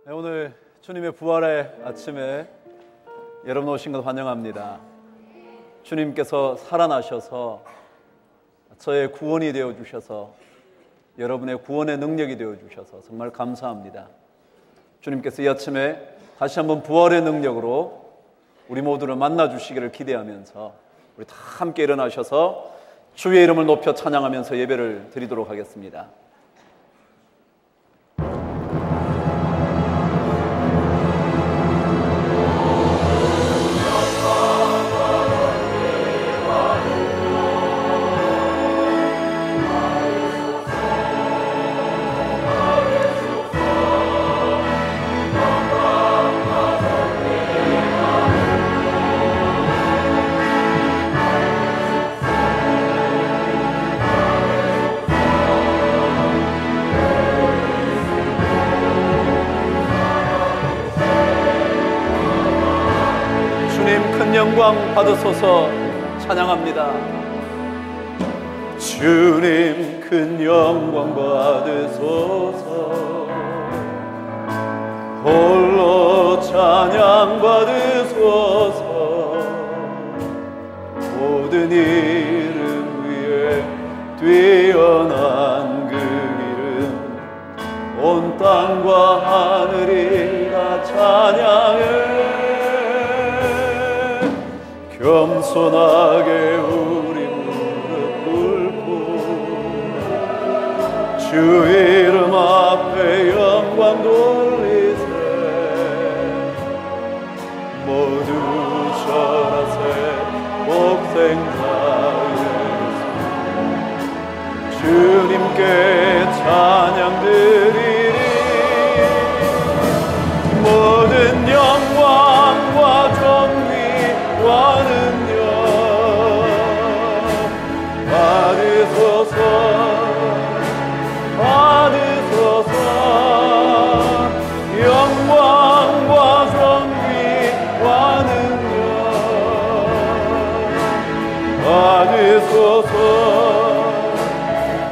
네, 오늘 주님의 부활의 아침에 여러분 오신 것 환영합니다. 주님께서 살아나셔서 저의 구원이 되어주셔서 여러분의 구원의 능력이 되어주셔서 정말 감사합니다. 주님께서 이 아침에 다시 한번 부활의 능력으로 우리 모두를 만나주시기를 기대하면서 우리 다 함께 일어나셔서 주의 이름을 높여 찬양하면서 예배를 드리도록 하겠습니다. 영광 받으소서. 찬양합니다. 주님 큰 영광 받으소서. 홀로 찬양 받으소서. 모든 이름 위에 뛰어난 그 이름 온 땅과 하늘이 다 찬양해. 겸손하게 우리 무릎 꿇고 주 이름 앞에 영광 돌리세. 모두 절하세. 복생자 예수 주님께 찬양 드리리. 모든 영광과 존귀와 능력 받으소서. 받으소서. 영광과 존귀와 능력 받으소서.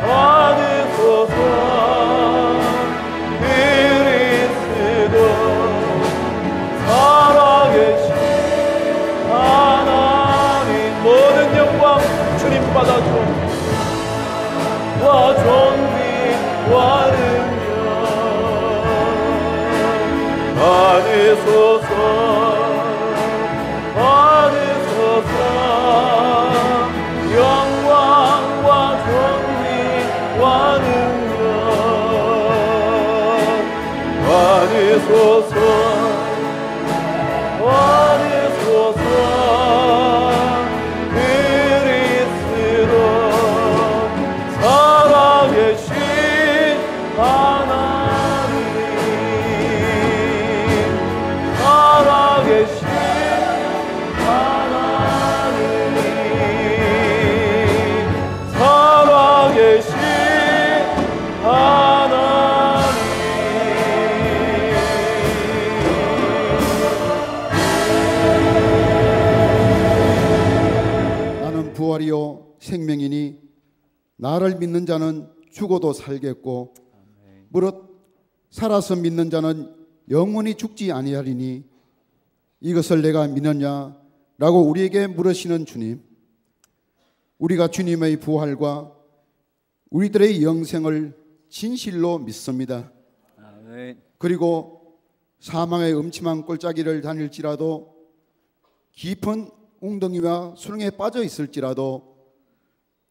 받으소서. 그리스도 살아계신 하나님 모든 영광 주님 받아줘. 와 존귀와 능력 받으소서. 받으소서. 영광과 존귀와 능력 받으소서. 받으소서. 그리스도 살아계신 하나님 살아계신 하나님 살아계신 하나님. 나는 부활이요 생명이니 나를 믿는 자는 죽어도 살겠고 무릇 살아서 믿는 자는 영원히 죽지 아니하리니 이것을 내가 믿느냐 라고 우리에게 물으시는 주님, 우리가 주님의 부활과 우리들의 영생을 진실로 믿습니다. 그리고 사망의 음침한 꼴짜기를 다닐지라도 깊은 웅덩이와 수렁에 빠져 있을지라도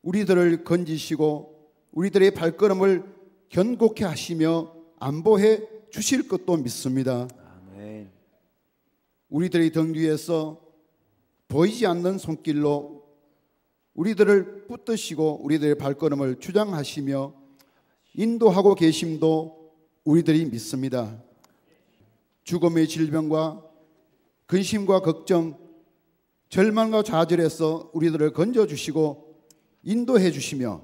우리들을 건지시고 우리들의 발걸음을 견고케 하시며 안보해 주실 것도 믿습니다. 아멘. 우리들의 등 뒤에서 보이지 않는 손길로 우리들을 붙드시고 우리들의 발걸음을 주장하시며 인도하고 계심도 우리들이 믿습니다. 죽음의 질병과 근심과 걱정, 절망과 좌절에서 우리들을 건져주시고 인도해 주시며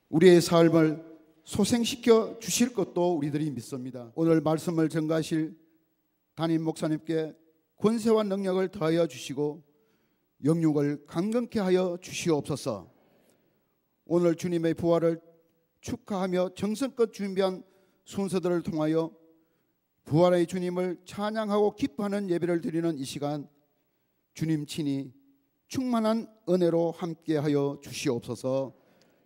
우리의 삶을 소생시켜 주실 것도 우리들이 믿습니다. 오늘 말씀을 전가하실 담임 목사님께 권세와 능력을 더하여 주시고 영육을 강건케 하여 주시옵소서. 오늘 주님의 부활을 축하하며 정성껏 준비한 순서들을 통하여 부활의 주님을 찬양하고 기뻐하는 예배를 드리는 이 시간, 주님 친히 충만한 은혜로 함께하여 주시옵소서.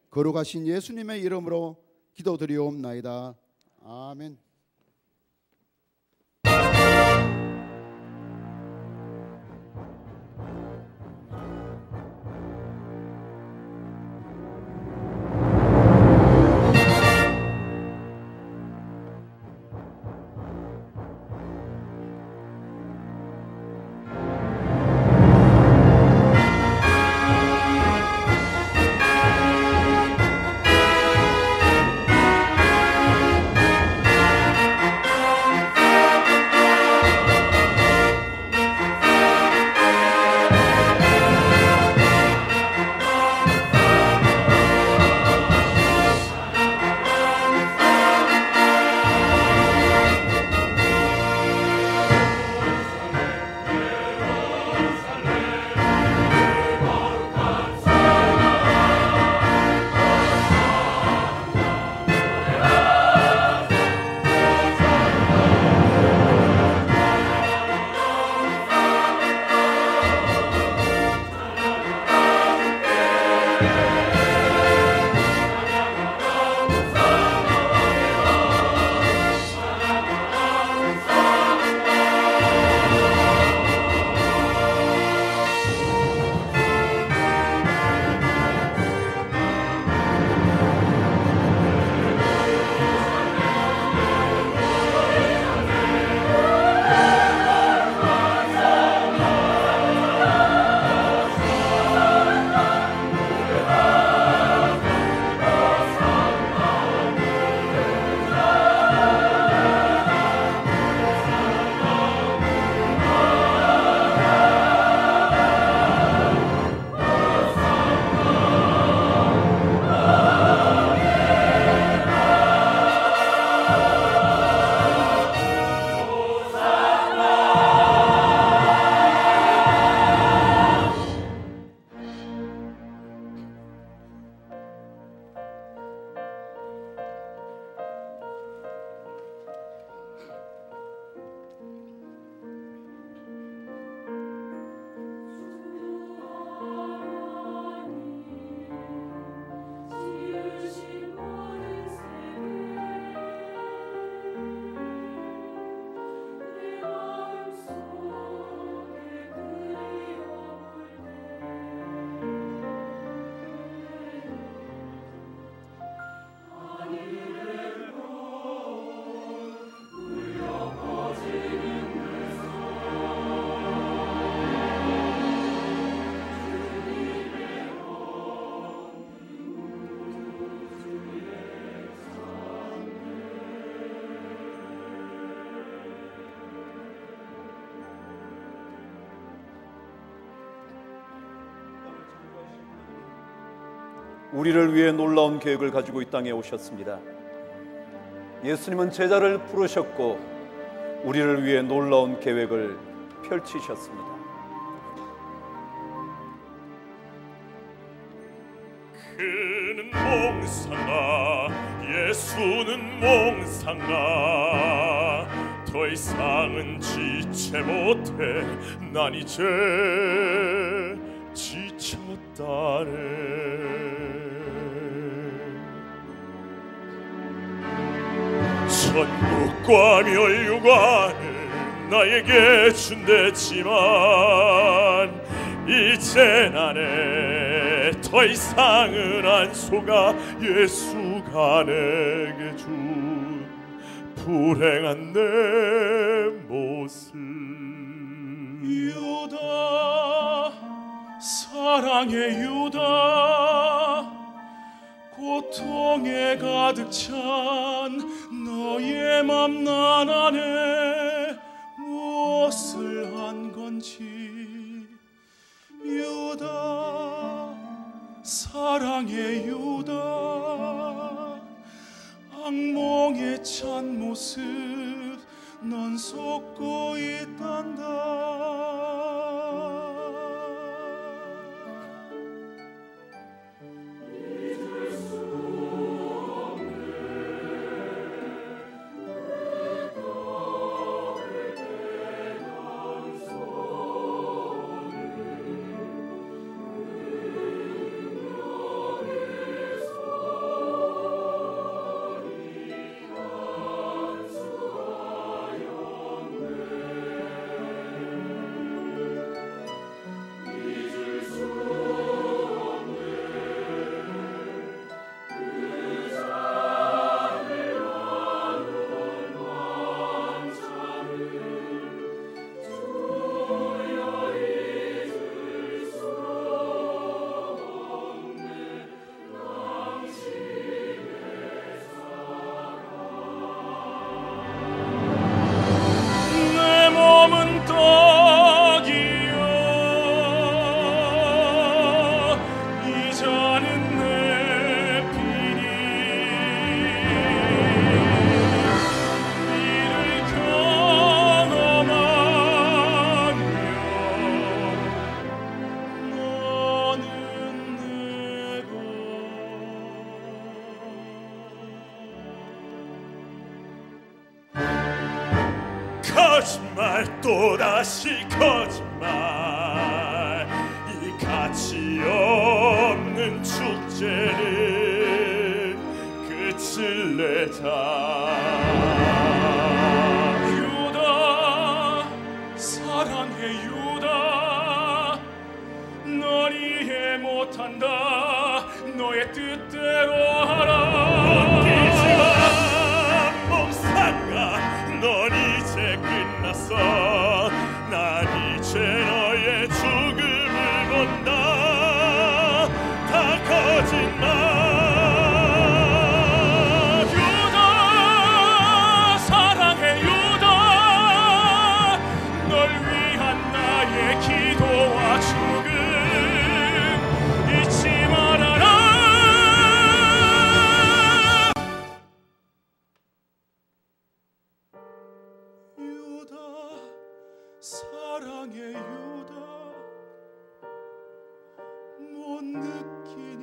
거룩하신 예수님의 이름으로 기도드리옵나이다. 아멘. 우리를 위해 놀라운 계획을 가지고 이 땅에 오셨습니다. 예수님은 제자를 부르셨고 우리를 위해 놀라운 계획을 펼치셨습니다. 그는 몽상아, 예수는 몽상아, 더 이상은 지체 못해, 난 이제 지쳤다네. 천국과 멸류관을 나에게 준댔지만 이제 나네 더 이상은 안 속아. 예수가 내게 준 불행한 내 모습. 유다, 사랑의 유다, 고통에 가득 찬 너의 맘 난 안에 무엇을 한 건지. 유다, 사랑의 유다, 악몽에 찬 모습 넌 속고 있단다. 거짓말 또다시 거짓말 이 가치 없는 축제는 끝을 내자 유다 사랑해 유다 넌 이해 못한다 너의 뜻대로 하라 웃기지마 몸상가 넌 이제 끝났어 난 이제 너의 죽음을 본다 다 거짓말 유다 사랑해 유다 널 위한 나의 기도와 죽음 잊지 말아라 유다 사랑해 유다 못 느끼니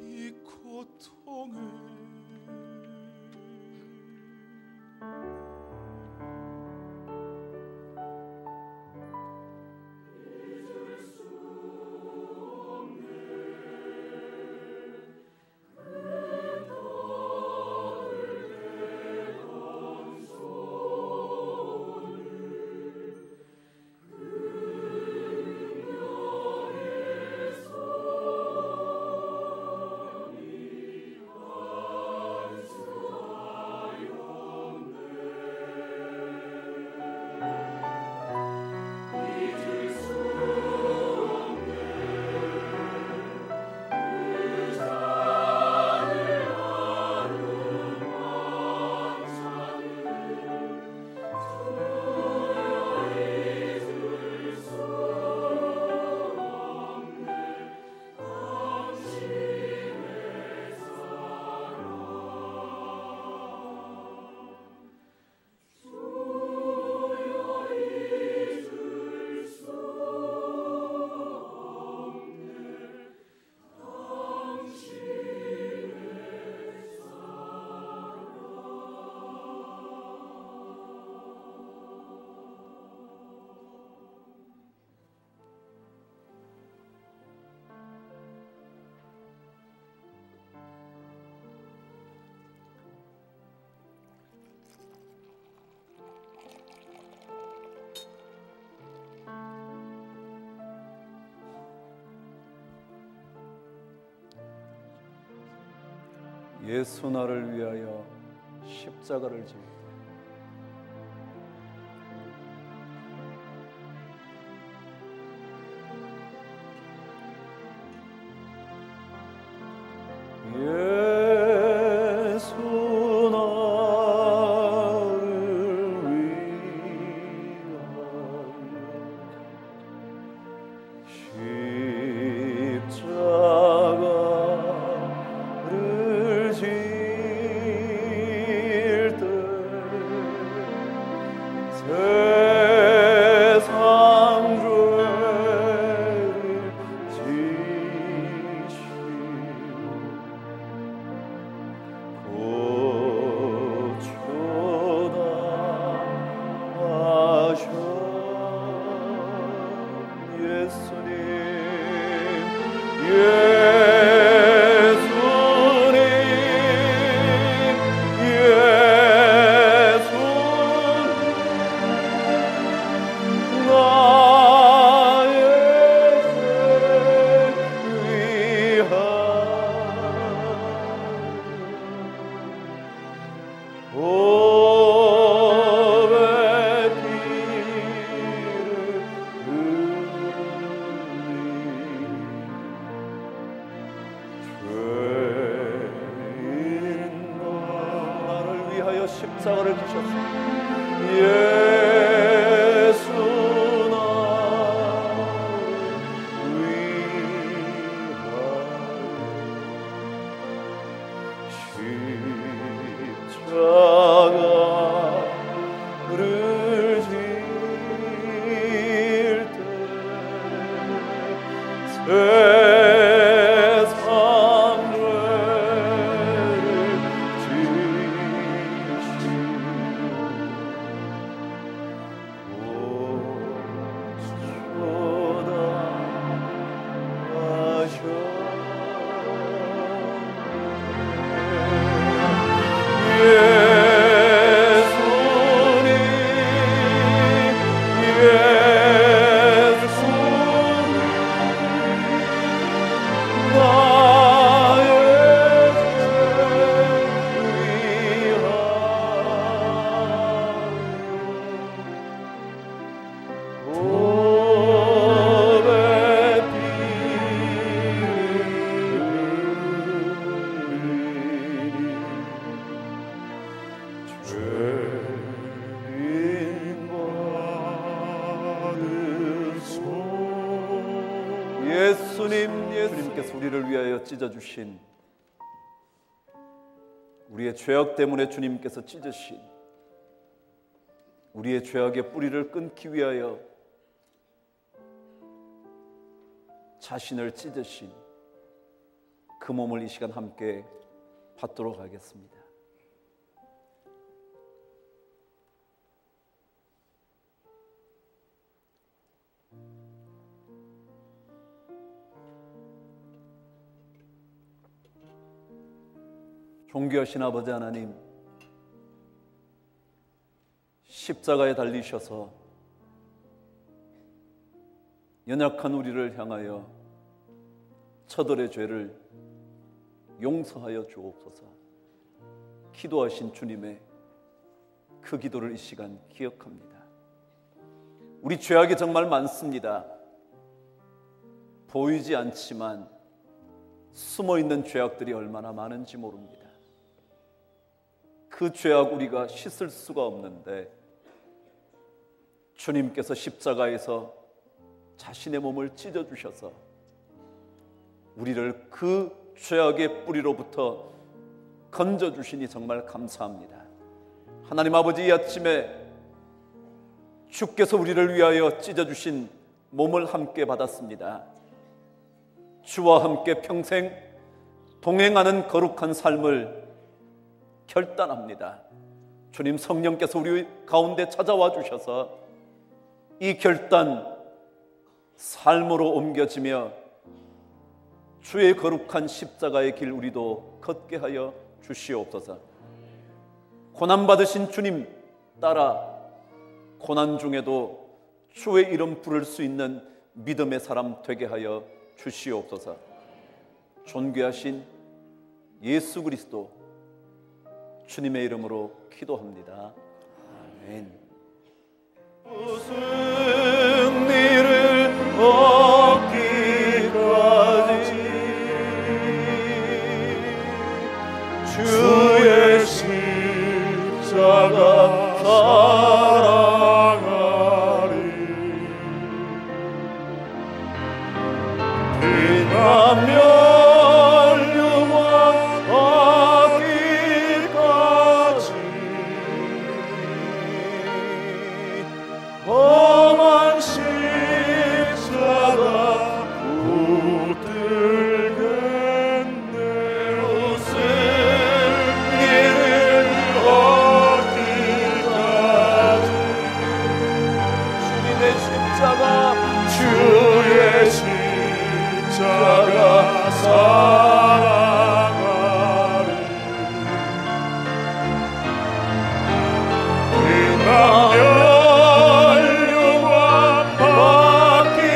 이 고통을 예수 나를 위하여 십자가를 지고 예수 나를 위하여 십자가를 질 때 세상 죄를 지시고 고쳐다 하셔 예수님 십자가를 지셨습니다. 예수 나를 위하여 십자가를 질 때 세상 죄를 지시고 주님께서 우리를 위하여 찢어주신, 우리의 죄악 때문에 주님께서 찢으신, 우리의 죄악의 뿌리를 끊기 위하여 자신을 찢으신 그 몸을 이 시간 함께 받도록 하겠습니다. 존귀하신 아버지 하나님, 십자가에 달리셔서 연약한 우리를 향하여 처들의 죄를 용서하여 주옵소서. 기도하신 주님의 그 기도를 이 시간 기억합니다. 우리 죄악이 정말 많습니다. 보이지 않지만 숨어있는 죄악들이 얼마나 많은지 모릅니다. 그 죄악 우리가 씻을 수가 없는데 주님께서 십자가에서 자신의 몸을 찢어주셔서 우리를 그 죄악의 뿌리로부터 건져주시니 정말 감사합니다. 하나님 아버지, 이 아침에 주께서 우리를 위하여 찢어주신 몸을 함께 받았습니다. 주와 함께 평생 동행하는 거룩한 삶을 결단합니다. 주님, 성령께서 우리 가운데 찾아와 주셔서 이 결단 삶으로 옮겨지며 주의 거룩한 십자가의 길 우리도 걷게 하여 주시옵소서. 고난받으신 주님 따라 고난 중에도 주의 이름 부를 수 있는 믿음의 사람 되게 하여 주시옵소서. 존귀하신 예수 그리스도 주님의 이름으로 기도합니다. 아멘. 무슨 일을 얻기까지 주의 십자가 사랑하리. 빛나며 주의 십자가 사랑하리. 빛나며 영광 받기까지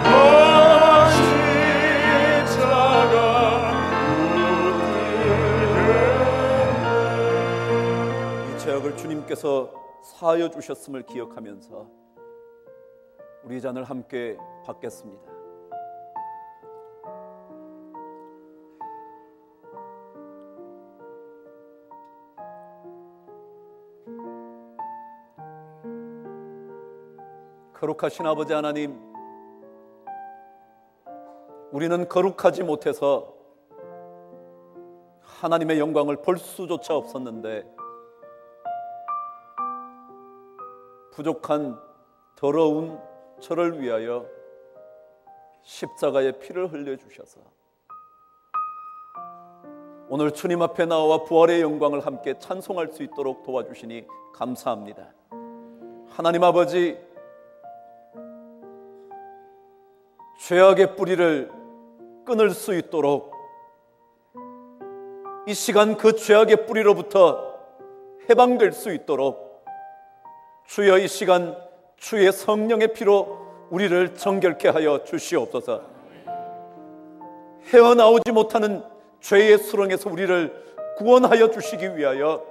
험한 십자가 붙들겠네. 이 죄악을 주님께서 사하여 주셨음을 기억하면서 우리 잔을 함께 받겠습니다. 거룩하신 아버지 하나님, 우리는 거룩하지 못해서 하나님의 영광을 볼 수조차 없었는데 부족한 더러운 저를 위하여 십자가의 피를 흘려주셔서 오늘 주님 앞에 나와 부활의 영광을 함께 찬송할 수 있도록 도와주시니 감사합니다. 하나님 아버지, 죄악의 뿌리를 끊을 수 있도록 이 시간 그 죄악의 뿌리로부터 해방될 수 있도록 주여 이 시간 주의 성령의 피로 우리를 정결케 하여 주시옵소서. 헤어나오지 못하는 죄의 수렁에서 우리를 구원하여 주시기 위하여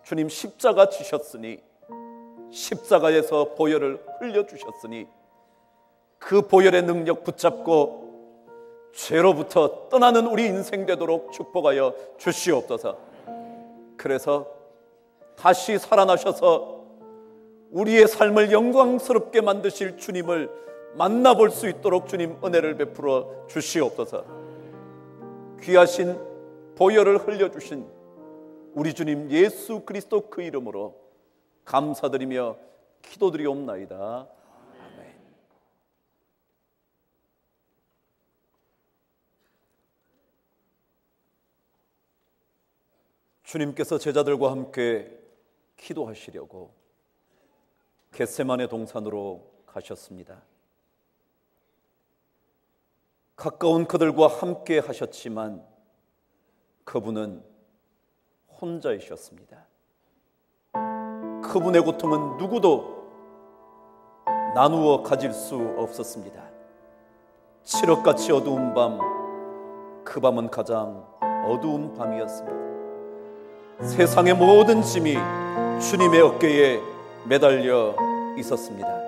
주님 십자가 지셨으니, 십자가에서 보혈을 흘려주셨으니 그 보혈의 능력 붙잡고 죄로부터 떠나는 우리 인생 되도록 축복하여 주시옵소서. 그래서 다시 살아나셔서 우리의 삶을 영광스럽게 만드실 주님을 만나볼 수 있도록 주님 은혜를 베풀어 주시옵소서. 귀하신 보혈을 흘려주신 우리 주님 예수 그리스도 그 이름으로 감사드리며 기도드리옵나이다. 아멘. 주님께서 제자들과 함께 기도하시려고 겟세마네 동산으로 가셨습니다. 가까운 그들과 함께 하셨지만 그분은 혼자이셨습니다. 그분의 고통은 누구도 나누어 가질 수 없었습니다. 칠흑같이 어두운 밤, 그 밤은 가장 어두운 밤이었습니다. 세상의 모든 짐이 주님의 어깨에 매달려 있었습니다.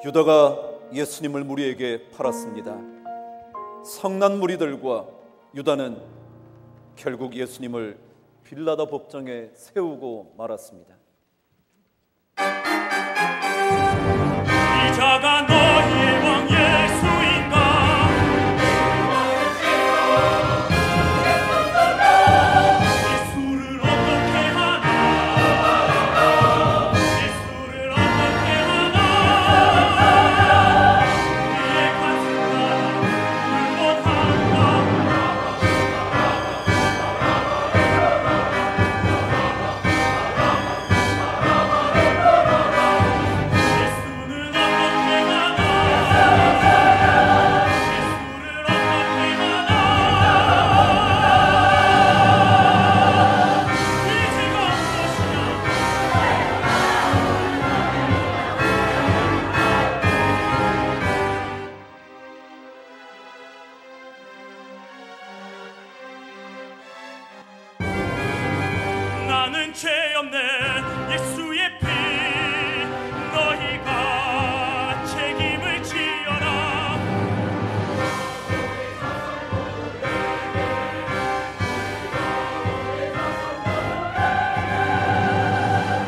유다가 예수님을 무리에게 팔았습니다. 성난 무리들과 유다는 결국 예수님을 빌라다 법정에 세우고 말았습니다. 이 자가 너희의 왕 예수인가? 예수를 어떻게 하나? 예수를 어떻게 하나? 우리의 가슴과 불못한다. 나는 죄 없는 예수의 피 너희가 책임을 지어라.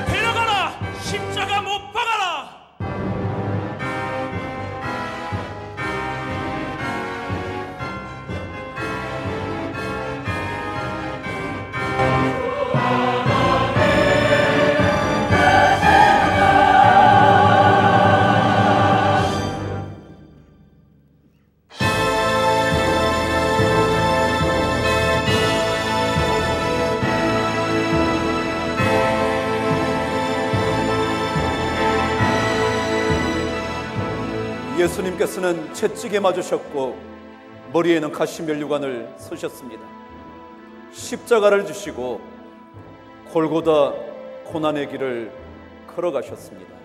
데려가라. 십자가 못 박아라. 예수님께서는 채찍에 맞으셨고 머리에는 가시면류관을 쓰셨습니다. 십자가를 지시고 골고다 고난의 길을 걸어가셨습니다.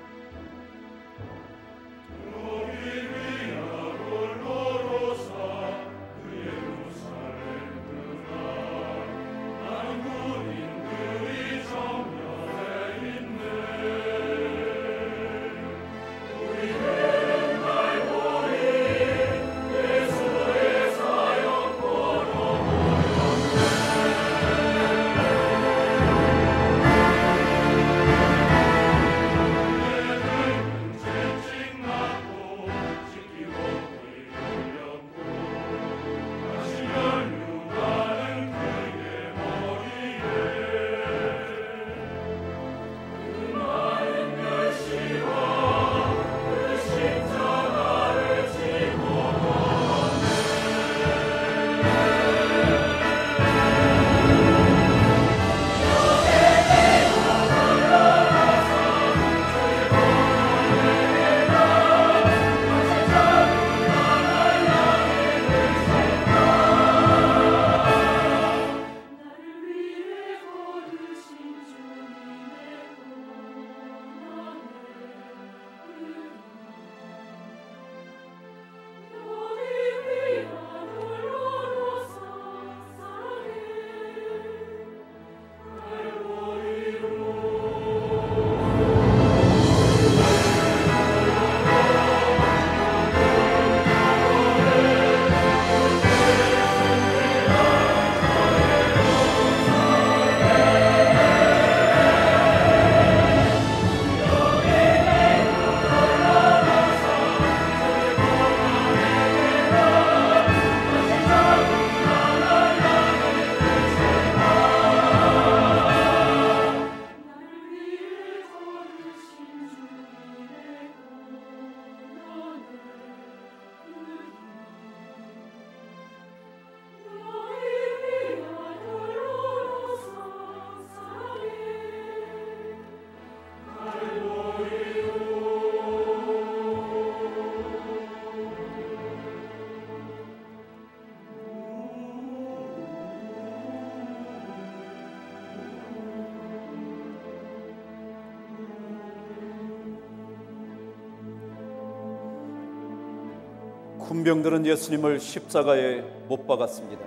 군병들은 예수님을 십자가에 못 박았습니다.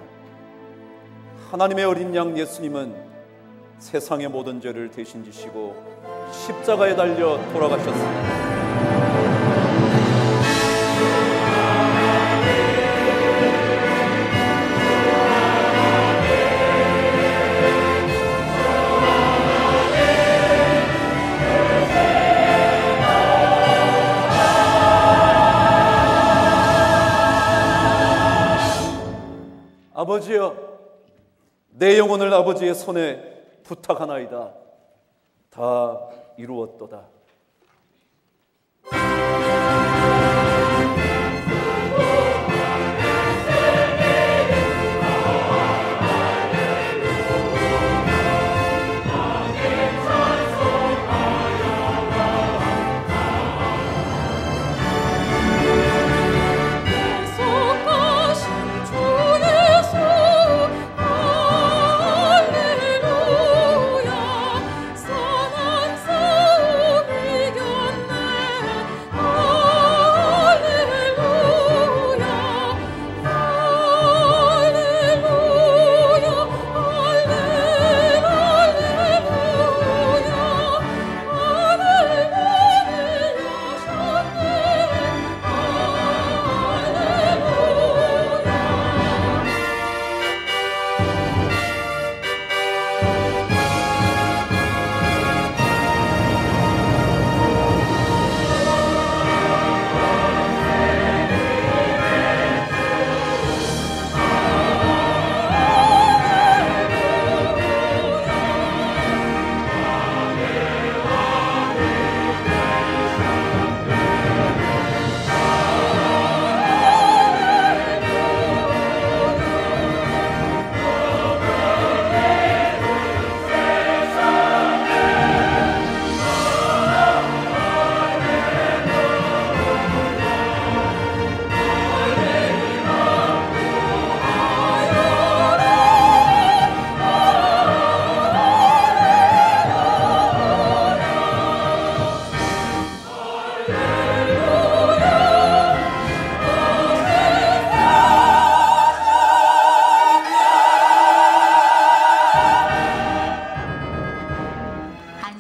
하나님의 어린 양 예수님은 세상의 모든 죄를 대신 지시고 십자가에 달려 돌아가셨습니다. 아버지여, 내 영혼을 아버지의 손에 부탁하나이다. 다 이루었도다. 할렐루야 선한 성을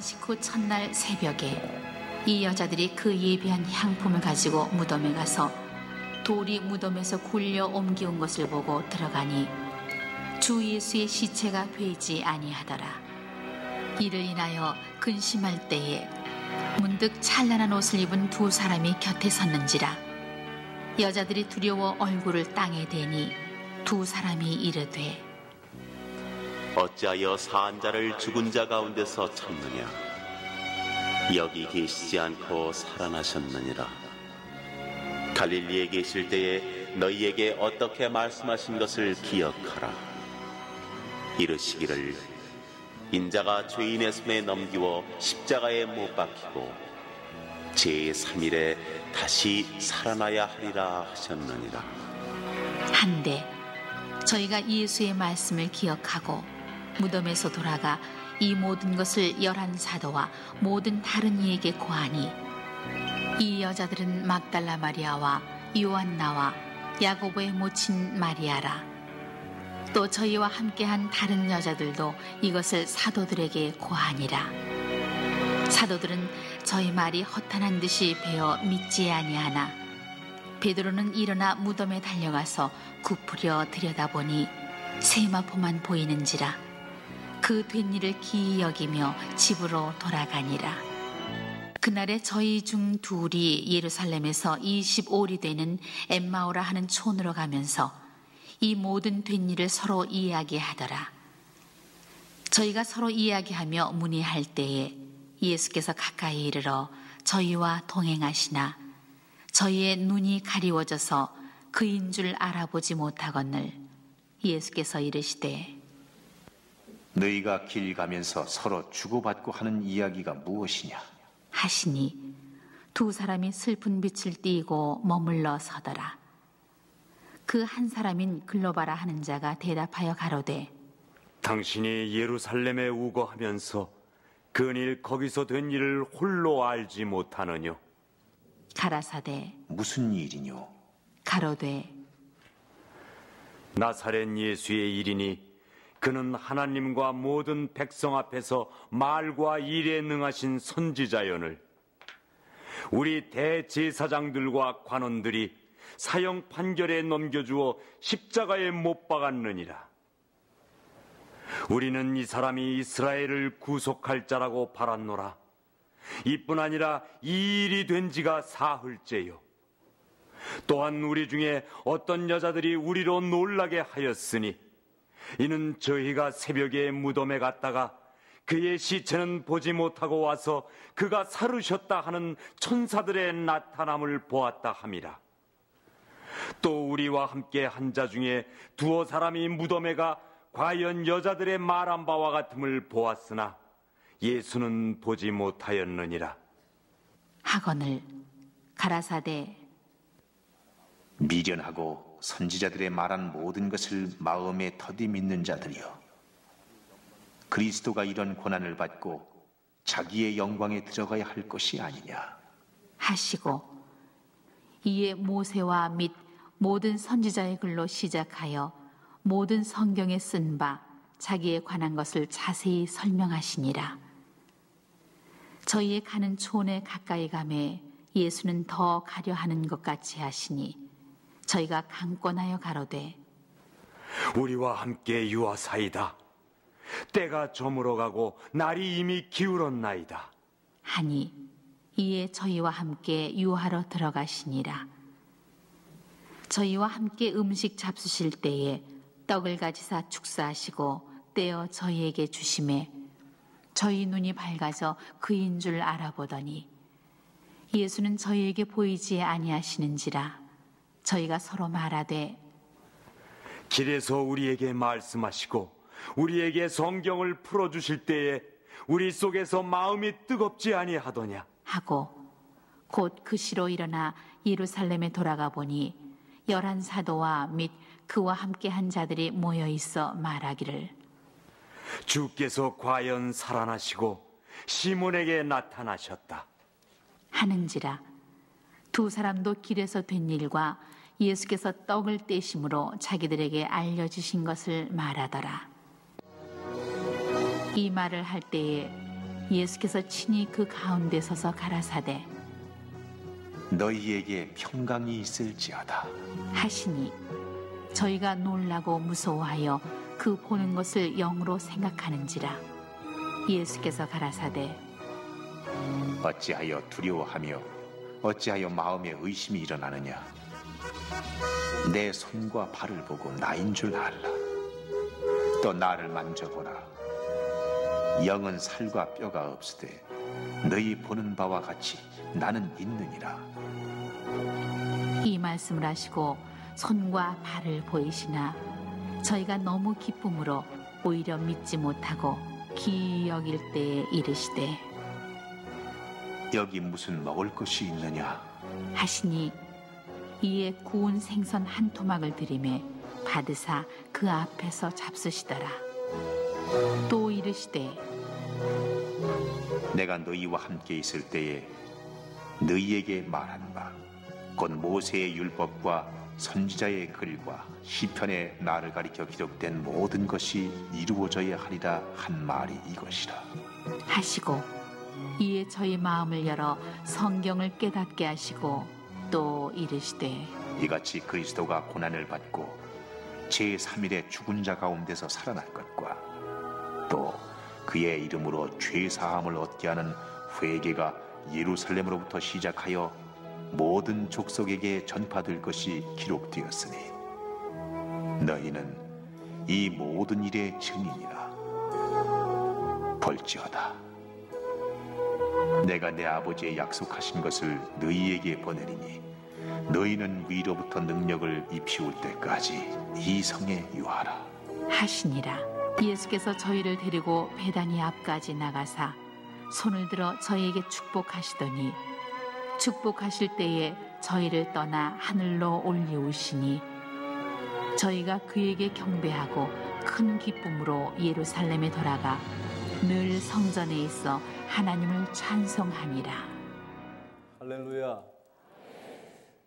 식후 첫날 새벽에 이 여자들이 그 예비한 향품을 가지고 무덤에 가서 돌이 무덤에서 굴려 옮겨온 것을 보고 들어가니 주 예수의 시체가 되지 아니하더라. 이를 인하여 근심할 때에 문득 찬란한 옷을 입은 두 사람이 곁에 섰는지라. 여자들이 두려워 얼굴을 땅에 대니 두 사람이 이르되 어찌하여 사한 자를 죽은 자 가운데서 찾느냐? 여기 계시지 않고 살아나셨느니라. 갈릴리에 계실 때에 너희에게 어떻게 말씀하신 것을 기억하라. 이르시기를 인자가 죄인의 손에 넘기워 십자가에 못 박히고 제3일에 다시 살아나야 하리라 하셨느니라. 한데 저희가 예수의 말씀을 기억하고 무덤에서 돌아가 이 모든 것을 11 사도와 모든 다른 이에게 고하니 이 여자들은 막달라 마리아와 요한나와 야고보의 모친 마리아라. 또 저희와 함께한 다른 여자들도 이것을 사도들에게 고하니라. 사도들은 저희 말이 허탄한 듯이 배어 믿지 아니하나 베드로는 일어나 무덤에 달려가서 굽으려 들여다보니 세마포만 보이는지라. 그 된 일을 기이 여기며 집으로 돌아가니라. 그날에 저희 중 둘이 예루살렘에서 25리 되는 엠마오라 하는 촌으로 가면서 이 모든 된 일을 서로 이야기하더라. 저희가 서로 이야기하며 문의할 때에 예수께서 가까이 이르러 저희와 동행하시나 저희의 눈이 가리워져서 그인 줄 알아보지 못하거늘 예수께서 이르시되 너희가 길 가면서 서로 주고받고 하는 이야기가 무엇이냐 하시니 두 사람이 슬픈 빛을 띠고 머물러 서더라. 그 한 사람인 글로바라 하는 자가 대답하여 가로되 당신이 예루살렘에 우거하면서 근일 거기서 된 일을 홀로 알지 못하느뇨? 가라사대 무슨 일이뇨? 가로되 나사렛 예수의 일이니 그는 하나님과 모든 백성 앞에서 말과 일에 능하신 선지자연을 우리 대제사장들과 관원들이 사형 판결에 넘겨주어 십자가에 못 박았느니라. 우리는 이 사람이 이스라엘을 구속할 자라고 바랐노라. 이뿐 아니라 이 일이 된 지가 사흘째요. 또한 우리 중에 어떤 여자들이 우리로 놀라게 하였으니 이는 저희가 새벽에 무덤에 갔다가 그의 시체는 보지 못하고 와서 그가 살으셨다 하는 천사들의 나타남을 보았다 함이라. 또 우리와 함께 한 자 중에 두어 사람이 무덤에 가 과연 여자들의 말한 바와 같음을 보았으나 예수는 보지 못하였느니라. 하거늘 가라사대 미련하고 선지자들의 말한 모든 것을 마음에 더디 믿는 자들이여, 그리스도가 이런 고난을 받고 자기의 영광에 들어가야 할 것이 아니냐 하시고 이에 모세와 및 모든 선지자의 글로 시작하여 모든 성경에 쓴 바 자기에 관한 것을 자세히 설명하시니라. 저희의 가는 촌에 가까이 가매 예수는 더 가려 하는 것 같이 하시니 저희가 강권하여 가로되 우리와 함께 유하사이다. 때가 저물어 가고 날이 이미 기울었나이다 하니 이에 저희와 함께 유하러 들어가시니라. 저희와 함께 음식 잡수실 때에 떡을 가지사 축사하시고 떼어 저희에게 주심에 저희 눈이 밝아져 그인 줄 알아보더니 예수는 저희에게 보이지 아니하시는지라. 저희가 서로 말하되 길에서 우리에게 말씀하시고 우리에게 성경을 풀어주실 때에 우리 속에서 마음이 뜨겁지 아니하더냐 하고 곧 그 시로 일어나 예루살렘에 돌아가 보니 11 사도와 및 그와 함께 한 자들이 모여 있어 말하기를 주께서 과연 살아나시고 시몬에게 나타나셨다 하는지라. 두 사람도 길에서 된 일과 예수께서 떡을 떼심으로 자기들에게 알려주신 것을 말하더라. 이 말을 할 때에 예수께서 친히 그 가운데 서서 가라사대 너희에게 평강이 있을지어다. 하시니 저희가 놀라고 무서워하여 그 보는 것을 영으로 생각하는지라. 예수께서 가라사대 어찌하여 두려워하며 어찌하여 마음에 의심이 일어나느냐. 내 손과 발을 보고 나인 줄 알라. 또 나를 만져보라. 영은 살과 뼈가 없으되 너희 보는 바와 같이 나는 있느니라. 이 말씀을 하시고 손과 발을 보이시나 저희가 너무 기쁨으로 오히려 믿지 못하고 기이 여길 때에 이르시되 여기 무슨 먹을 것이 있느냐 하시니 이에 구운 생선 한 토막을 들이매 받으사 그 앞에서 잡수시더라. 또 이르시되 내가 너희와 함께 있을 때에 너희에게 말한 바 곧 모세의 율법과 선지자의 글과 시편에 나를 가리켜 기록된 모든 것이 이루어져야 하리라 한 말이 이것이라 하시고 이에 저희 마음을 열어 성경을 깨닫게 하시고 또 이르시되 이같이 그리스도가 고난을 받고 제3일에 죽은 자 가운데서 살아날 것과 또 그의 이름으로 죄 사함을 얻게 하는 회개가 예루살렘으로부터 시작하여 모든 족속에게 전파될 것이 기록되었으니 너희는 이 모든 일의 증인이라. 볼지어다 내가 내 아버지의 약속하신 것을 너희에게 보내리니 너희는 위로부터 능력을 입히울 때까지 이 성에 유하라 하시니라. 예수께서 저희를 데리고 베다니 앞까지 나가사 손을 들어 저희에게 축복하시더니 축복하실 때에 저희를 떠나 하늘로 올리우시니 저희가 그에게 경배하고 큰 기쁨으로 예루살렘에 돌아가 늘 성전에 있어 하나님을 찬송하니라. 할렐루야.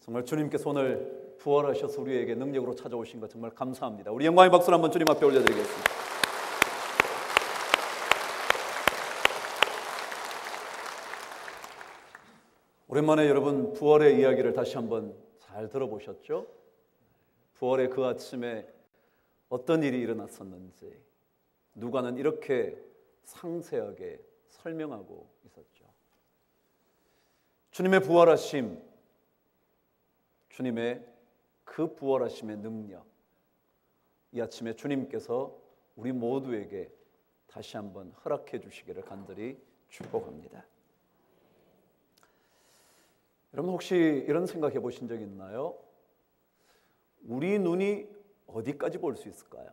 정말 주님께서 오늘 부활하셔서 우리에게 능력으로 찾아오신 것 정말 감사합니다. 우리 영광의 박수를 한번 주님 앞에 올려드리겠습니다. 오랜만에 여러분 부활의 이야기를 다시 한번 잘 들어보셨죠? 부활의 그 아침에 어떤 일이 일어났었는지 누가는 이렇게 상세하게 설명하고 있었죠. 주님의 부활하심, 주님의 그 부활하심의 능력, 이 아침에 주님께서 우리 모두에게 다시 한번 허락해 주시기를 간절히 축복합니다. 여러분 혹시 이런 생각해 보신 적 있나요? 우리 눈이 어디까지 볼 수 있을까요?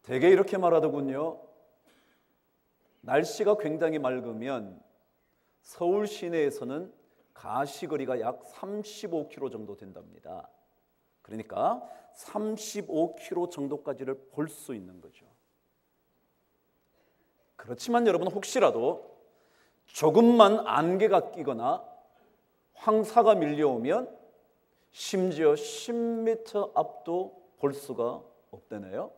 대개 이렇게 말하더군요. 날씨가 굉장히 맑으면 서울 시내에서는 가시거리가 약 35km 정도 된답니다. 그러니까 35km 정도까지를 볼 수 있는 거죠. 그렇지만 여러분 혹시라도 조금만 안개가 끼거나 황사가 밀려오면 심지어 10m 앞도 볼 수가 없다네요.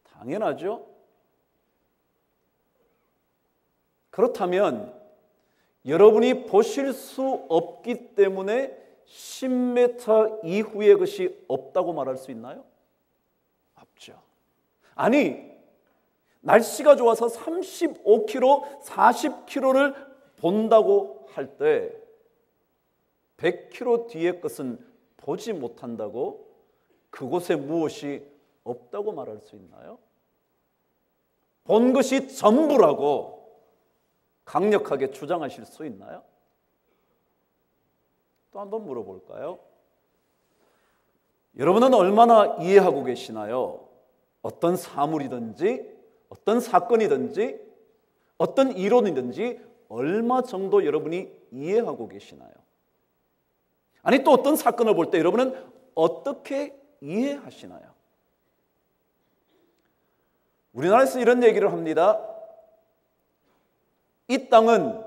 당연하죠. 그렇다면 여러분이 보실 수 없기 때문에 10m 이후의 것이 없다고 말할 수 있나요? 없죠. 아니, 날씨가 좋아서 35km, 40km를 본다고 할 때 100km 뒤의 것은 보지 못한다고 그곳에 무엇이 없다고 말할 수 있나요? 본 것이 전부라고 강력하게 주장하실 수 있나요? 또 한번 물어볼까요? 여러분은 얼마나 이해하고 계시나요? 어떤 사물이든지 어떤 사건이든지 어떤 이론이든지 얼마 정도 여러분이 이해하고 계시나요? 아니 또 어떤 사건을 볼 때 여러분은 어떻게 이해하시나요? 우리나라에서 이런 얘기를 합니다. 이 땅은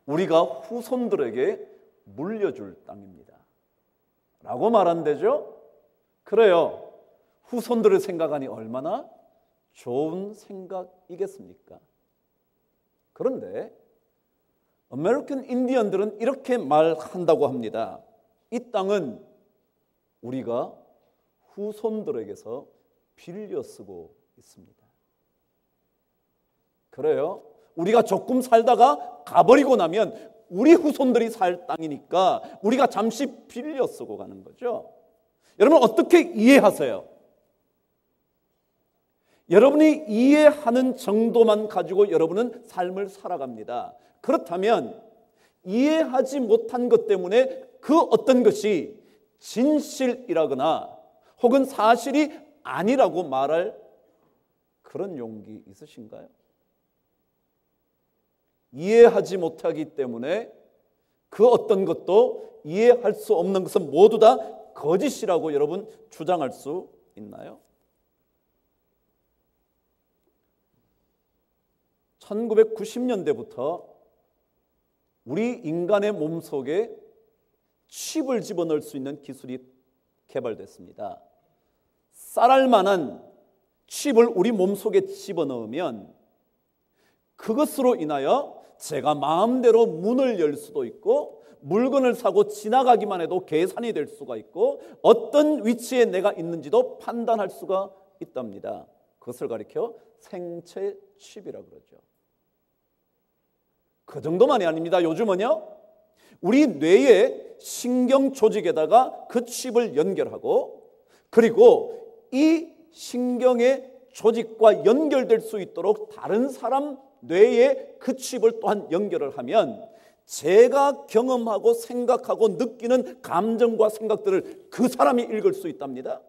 우리가 후손들에게 물려줄 땅입니다 라고 말한대죠. 그래요. 후손들을 생각하니 얼마나 좋은 생각이겠습니까? 그런데 아메리칸 인디언들은 이렇게 말한다고 합니다. 이 땅은 우리가 후손들에게서 빌려 쓰고 있습니다. 그래요. 우리가 조금 살다가 가버리고 나면 우리 후손들이 살 땅이니까 우리가 잠시 빌려 쓰고 가는 거죠. 여러분 어떻게 이해하세요? 여러분이 이해하는 정도만 가지고 여러분은 삶을 살아갑니다. 그렇다면 이해하지 못한 것 때문에 그 어떤 것이 진실이라거나 혹은 사실이 아니라고 말할 그런 용기 있으신가요? 이해하지 못하기 때문에 그 어떤 것도 이해할 수 없는 것은 모두 다 거짓이라고 여러분 주장할 수 있나요? 1990년대부터 우리 인간의 몸속에 칩을 집어넣을 수 있는 기술이 개발됐습니다. 쌀알만한 칩을 우리 몸속에 집어넣으면 그것으로 인하여 제가 마음대로 문을 열 수도 있고 물건을 사고 지나가기만 해도 계산이 될 수가 있고 어떤 위치에 내가 있는지도 판단할 수가 있답니다. 그것을 가리켜 생체 칩이라고 그러죠. 그 정도만이 아닙니다. 요즘은요, 우리 뇌의 신경 조직에다가 그 칩을 연결하고 그리고 이 신경의 조직과 연결될 수 있도록 다른 사람 뇌에 그 칩을 또한 연결을 하면 제가 경험하고 생각하고 느끼는 감정과 생각들을 그 사람이 읽을 수 있답니다.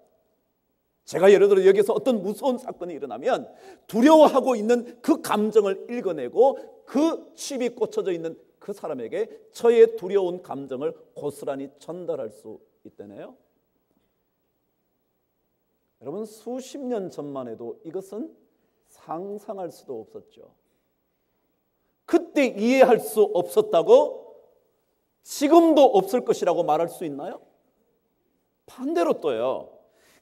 제가 예를 들어 여기서 어떤 무서운 사건이 일어나면 두려워하고 있는 그 감정을 읽어내고 그 칩이 꽂혀져 있는 그 사람에게 저의 두려운 감정을 고스란히 전달할 수 있다네요. 여러분 수십 년 전만 해도 이것은 상상할 수도 없었죠. 그때 이해할 수 없었다고 지금도 없을 것이라고 말할 수 있나요? 반대로 또요.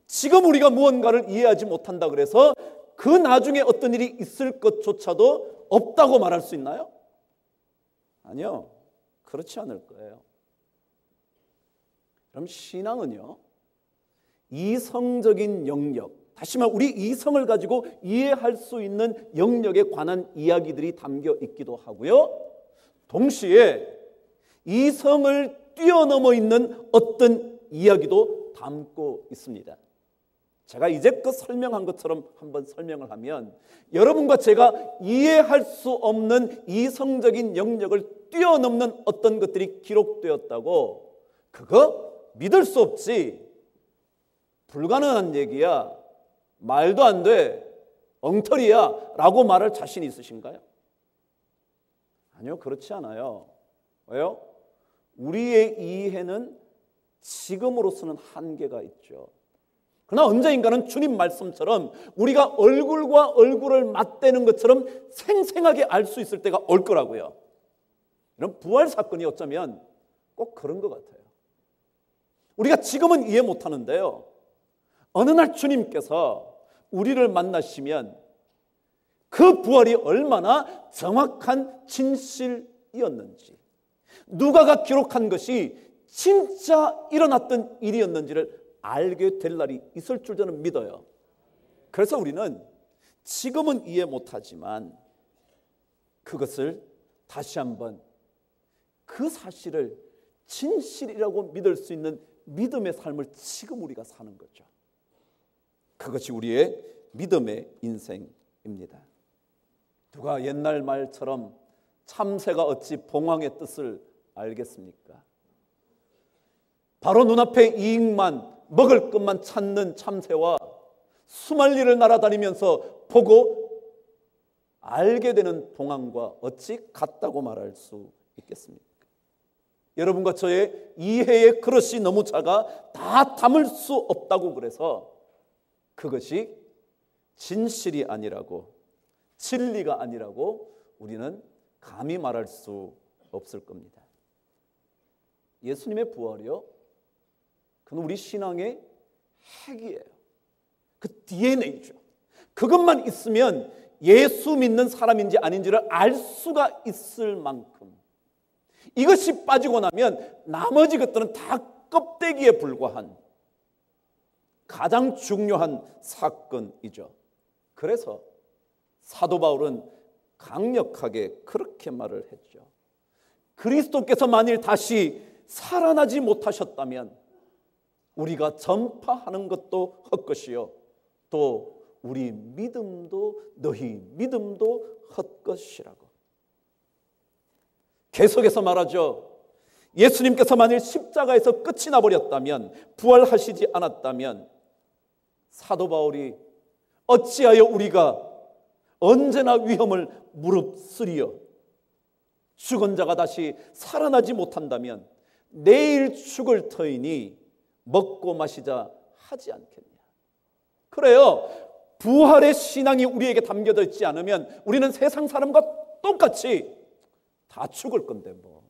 지금 우리가 무언가를 이해하지 못한다 그래서 그 나중에 어떤 일이 있을 것조차도 없다고 말할 수 있나요? 아니요. 그렇지 않을 거예요. 그럼 신앙은요. 이성적인 영역, 다시 말해 우리 이성을 가지고 이해할 수 있는 영역에 관한 이야기들이 담겨 있기도 하고요. 동시에 이성을 뛰어넘어 있는 어떤 이야기도 담고 있습니다. 제가 이제껏 설명한 것처럼 한번 설명을 하면 여러분과 제가 이해할 수 없는 이성적인 영역을 뛰어넘는 어떤 것들이 기록되었다고 그거 믿을 수 없지, 불가능한 얘기야, 말도 안 돼, 엉터리야 라고 말할 자신이 있으신가요? 아니요, 그렇지 않아요. 왜요? 우리의 이해는 지금으로서는 한계가 있죠. 그러나 언제인가는 주님 말씀처럼 우리가 얼굴과 얼굴을 맞대는 것처럼 생생하게 알 수 있을 때가 올 거라고요. 이런 부활 사건이 어쩌면 꼭 그런 것 같아요. 우리가 지금은 이해 못하는데요, 어느 날 주님께서 우리를 만나시면 그 부활이 얼마나 정확한 진실이었는지, 누가가 기록한 것이 진짜 일어났던 일이었는지를 알게 될 날이 있을 줄 저는 믿어요. 그래서 우리는 지금은 이해 못하지만 그것을 다시 한번 그 사실을 진실이라고 믿을 수 있는 믿음의 삶을 지금 우리가 사는 거죠. 그것이 우리의 믿음의 인생입니다. 누가 옛날 말처럼 참새가 어찌 봉황의 뜻을 알겠습니까? 바로 눈앞에 이익만, 먹을 것만 찾는 참새와 수만리를 날아다니면서 보고 알게 되는 봉황과 어찌 같다고 말할 수 있겠습니까? 여러분과 저의 이해의 그릇이 너무 작아 다 담을 수 없다고 그래서 그것이 진실이 아니라고, 진리가 아니라고 우리는 감히 말할 수 없을 겁니다. 예수님의 부활이요, 그건 우리 신앙의 핵이에요. 그 DNA죠. 그것만 있으면 예수 믿는 사람인지 아닌지를 알 수가 있을 만큼, 이것이 빠지고 나면 나머지 것들은 다 껍데기에 불과한 가장 중요한 사건이죠. 그래서 사도 바울은 강력하게 그렇게 말을 했죠. 그리스도께서 만일 다시 살아나지 못하셨다면 우리가 전파하는 것도 헛것이요, 또 우리 믿음도, 너희 믿음도 헛것이라고 계속해서 말하죠. 예수님께서 만일 십자가에서 끝이 나버렸다면, 부활하시지 않았다면 사도 바울이 어찌하여 우리가 언제나 위험을 무릅쓰리요, 죽은 자가 다시 살아나지 못한다면 내일 죽을 터이니 먹고 마시자 하지 않겠냐. 그래요. 부활의 신앙이 우리에게 담겨져 있지 않으면 우리는 세상 사람과 똑같이 다 죽을 건데 뭐,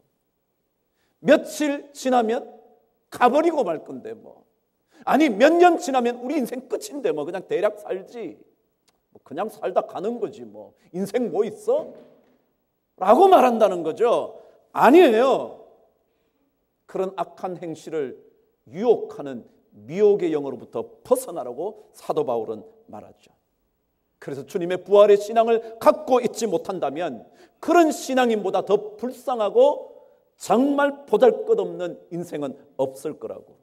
며칠 지나면 가버리고 말 건데 뭐, 아니 몇 년 지나면 우리 인생 끝인데 뭐, 그냥 대략 살지, 뭐 그냥 살다 가는 거지 뭐, 인생 뭐 있어? 라고 말한다는 거죠. 아니에요. 그런 악한 행실을 유혹하는 미혹의 영으로부터 벗어나라고 사도 바울은 말하죠. 그래서 주님의 부활의 신앙을 갖고 있지 못한다면 그런 신앙인보다 더 불쌍하고 정말 보잘것없는 인생은 없을 거라고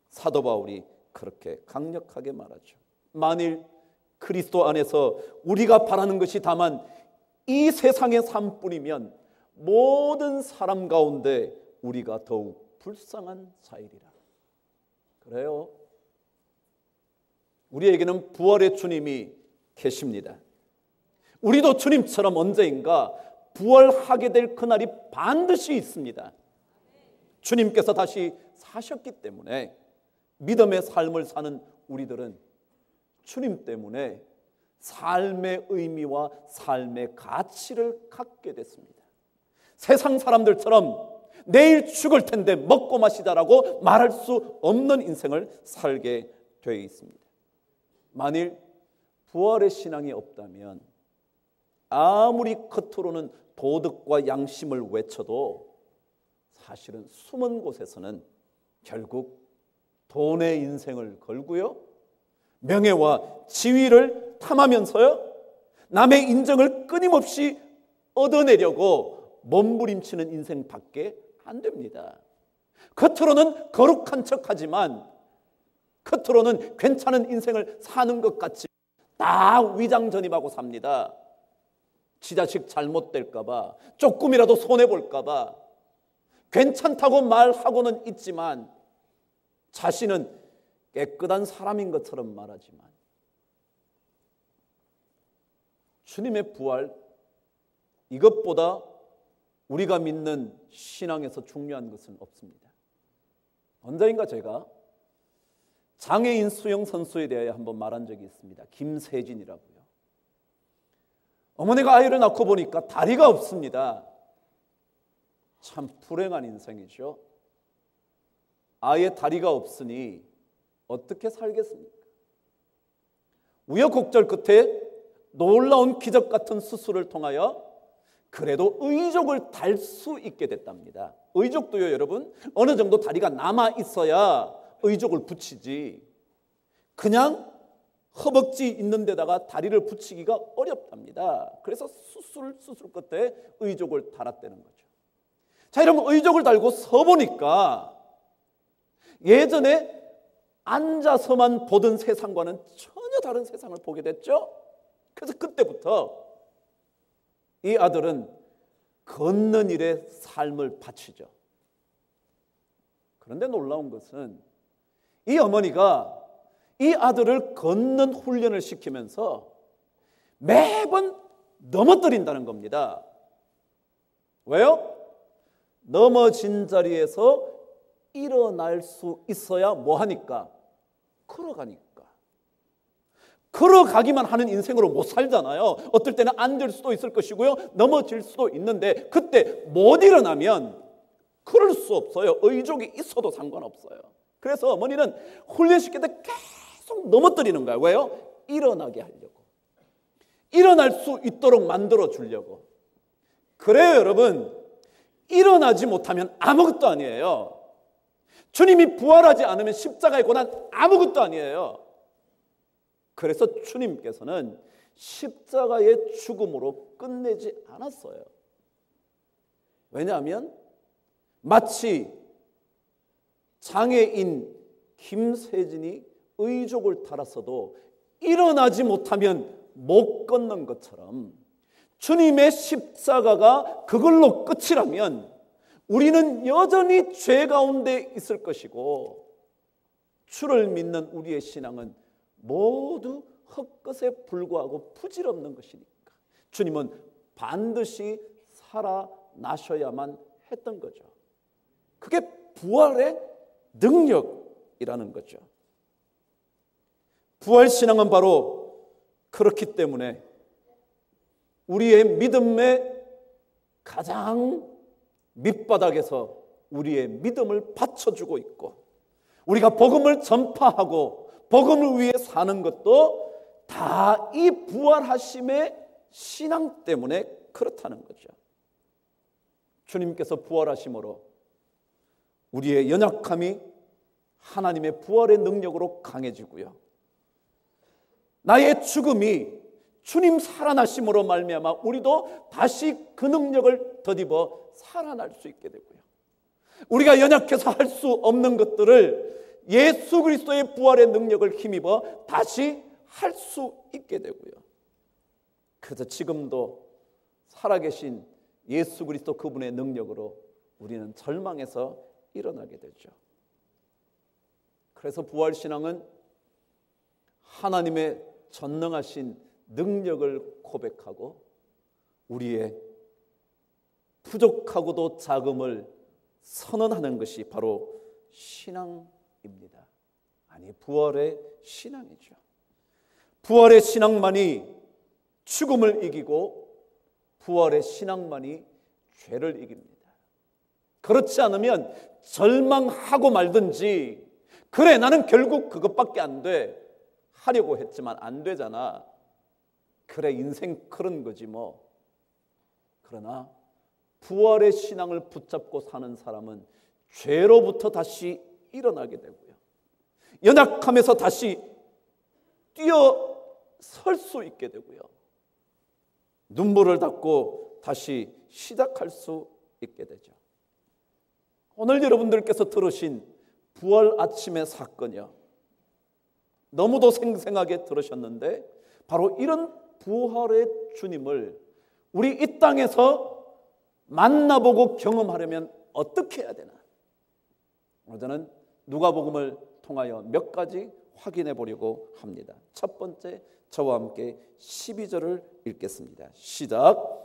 사도 바울이 그렇게 강력하게 말하죠. 만일 그리스도 안에서 우리가 바라는 것이 다만 이 세상의 삶뿐이면 모든 사람 가운데 우리가 더욱 불쌍한 자이리라. 그래요. 우리에게는 부활의 주님이 계십니다. 우리도 주님처럼 언제인가 부활하게 될 그날이 반드시 있습니다. 주님께서 다시 사셨기 때문에 믿음의 삶을 사는 우리들은 주님 때문에 삶의 의미와 삶의 가치를 갖게 됐습니다. 세상 사람들처럼 내일 죽을 텐데 먹고 마시자라고 말할 수 없는 인생을 살게 되어 있습니다. 만일 부활의 신앙이 없다면 아무리 겉으로는 도덕과 양심을 외쳐도 사실은 숨은 곳에서는 결국 돈의 인생을 걸고요, 명예와 지위를 탐하면서요, 남의 인정을 끊임없이 얻어내려고 몸부림치는 인생밖에 안 됩니다. 겉으로는 거룩한 척하지만 겉으로는 괜찮은 인생을 사는 것 같이 다 위장전입하고 삽니다. 지 자식 잘못될까 봐, 조금이라도 손해볼까 봐 괜찮다고 말하고는 있지만 자신은 깨끗한 사람인 것처럼 말하지만 주님의 부활, 이것보다 우리가 믿는 신앙에서 중요한 것은 없습니다. 언제인가 제가 장애인 수영 선수에 대해 한번 말한 적이 있습니다. 김세진이라고요. 어머니가 아이를 낳고 보니까 다리가 없습니다. 참 불행한 인생이죠. 아예 다리가 없으니 어떻게 살겠습니까? 우여곡절 끝에 놀라운 기적 같은 수술을 통하여 그래도 의족을 달 수 있게 됐답니다. 의족도요, 여러분, 어느 정도 다리가 남아 있어야 의족을 붙이지 그냥 허벅지 있는 데다가 다리를 붙이기가 어렵답니다. 그래서 수술 끝에 의족을 달았다는 거죠. 자, 이러면 의족을 달고 서보니까 예전에 앉아서만 보던 세상과는 전혀 다른 세상을 보게 됐죠. 그래서 그때부터 이 아들은 걷는 일에 삶을 바치죠. 그런데 놀라운 것은 이 어머니가 이 아들을 걷는 훈련을 시키면서 매번 넘어뜨린다는 겁니다. 왜요? 넘어진 자리에서 일어날 수 있어야 뭐 하니까? 걸어가니까. 걸어가기만 하는 인생으로 못 살잖아요. 어떨 때는 안 될 수도 있을 것이고요, 넘어질 수도 있는데 그때 못 일어나면 그럴 수 없어요. 의족이 있어도 상관없어요. 그래서 어머니는 훈련시킬 때 계속 넘어뜨리는 거야. 왜요? 일어나게 하려고. 일어날 수 있도록 만들어 주려고. 그래요, 여러분. 일어나지 못하면 아무것도 아니에요. 주님이 부활하지 않으면 십자가의 고난 아무것도 아니에요. 그래서 주님께서는 십자가의 죽음으로 끝내지 않았어요. 왜냐하면 마치 장애인 김세진이 의족을 달았어도 일어나지 못하면 못 걷는 것처럼 주님의 십자가가 그걸로 끝이라면 우리는 여전히 죄 가운데 있을 것이고 주를 믿는 우리의 신앙은 모두 헛것에 불과하고 부질없는 것이니까 주님은 반드시 살아나셔야만 했던 거죠. 그게 부활의 능력이라는 거죠. 부활신앙은 바로 그렇기 때문에 우리의 믿음의 가장 밑바닥에서 우리의 믿음을 받쳐주고 있고 우리가 복음을 전파하고 복음을 위해 사는 것도 다 이 부활하심의 신앙 때문에 그렇다는 거죠. 주님께서 부활하심으로 우리의 연약함이 하나님의 부활의 능력으로 강해지고요. 나의 죽음이 주님 살아나심으로 말미암아 우리도 다시 그 능력을 덧입어 살아날 수 있게 되고요. 우리가 연약해서 할 수 없는 것들을 예수 그리스도의 부활의 능력을 힘입어 다시 할 수 있게 되고요. 그래서 지금도 살아계신 예수 그리스도 그분의 능력으로 우리는 절망에서 일어나게 되죠. 그래서 부활신앙은 하나님의 전능하신 능력을 고백하고 우리의 부족하고도 작음을 선언하는 것이 바로 신앙입니다. 아니, 부활의 신앙이죠. 부활의 신앙만이 죽음을 이기고 부활의 신앙만이 죄를 이깁니다. 그렇지 않으면 절망하고 말든지 그래 나는 결국 그것밖에 안 돼 하려고 했지만 안 되잖아. 그래 인생 그런 거지 뭐. 그러나 부활의 신앙을 붙잡고 사는 사람은 죄로부터 다시 일어나게 되고요. 연약함에서 다시 뛰어설 수 있게 되고요. 눈물을 닦고 다시 시작할 수 있게 되죠. 오늘 여러분들께서 들으신 부활 아침의 사건이요. 너무도 생생하게 들으셨는데 바로 이런 부활의 주님을 우리 이 땅에서 만나보고 경험하려면 어떻게 해야 되나? 오늘 저는 누가복음을 통하여 몇 가지 확인해 보려고 합니다. 첫 번째, 저와 함께 12절을 읽겠습니다. 시작.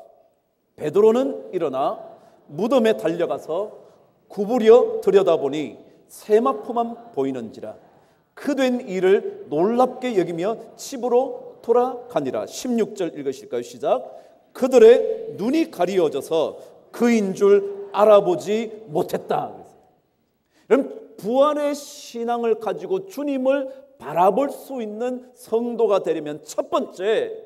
베드로는 일어나 무덤에 달려가서 구부려 들여다보니 세마포만 보이는지라 그 된 일을 놀랍게 여기며 집으로 돌아가니라. 16절 읽으실까요? 시작. 그들의 눈이 가리워져서 그인 줄 알아보지 못했다. 그럼 부활의 신앙을 가지고 주님을 바라볼 수 있는 성도가 되려면 첫 번째,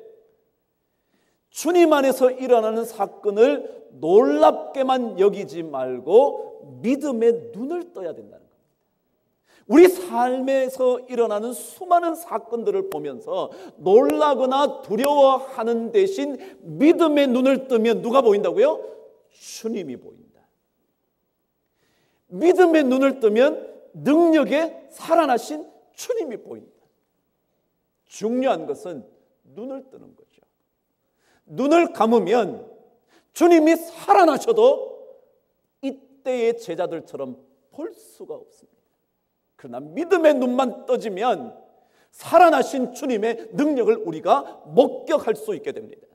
주님 안에서 일어나는 사건을 놀랍게만 여기지 말고 믿음의 눈을 떠야 된다는 겁니다. 우리 삶에서 일어나는 수많은 사건들을 보면서 놀라거나 두려워하는 대신 믿음의 눈을 뜨면 누가 보인다고요? 주님이 보인다. 믿음의 눈을 뜨면 능력에 살아나신 주님이 보인다. 중요한 것은 눈을 뜨는 거죠. 눈을 감으면 주님이 살아나셔도 이때의 제자들처럼 볼 수가 없습니다. 그러나 믿음의 눈만 떠지면 살아나신 주님의 능력을 우리가 목격할 수 있게 됩니다.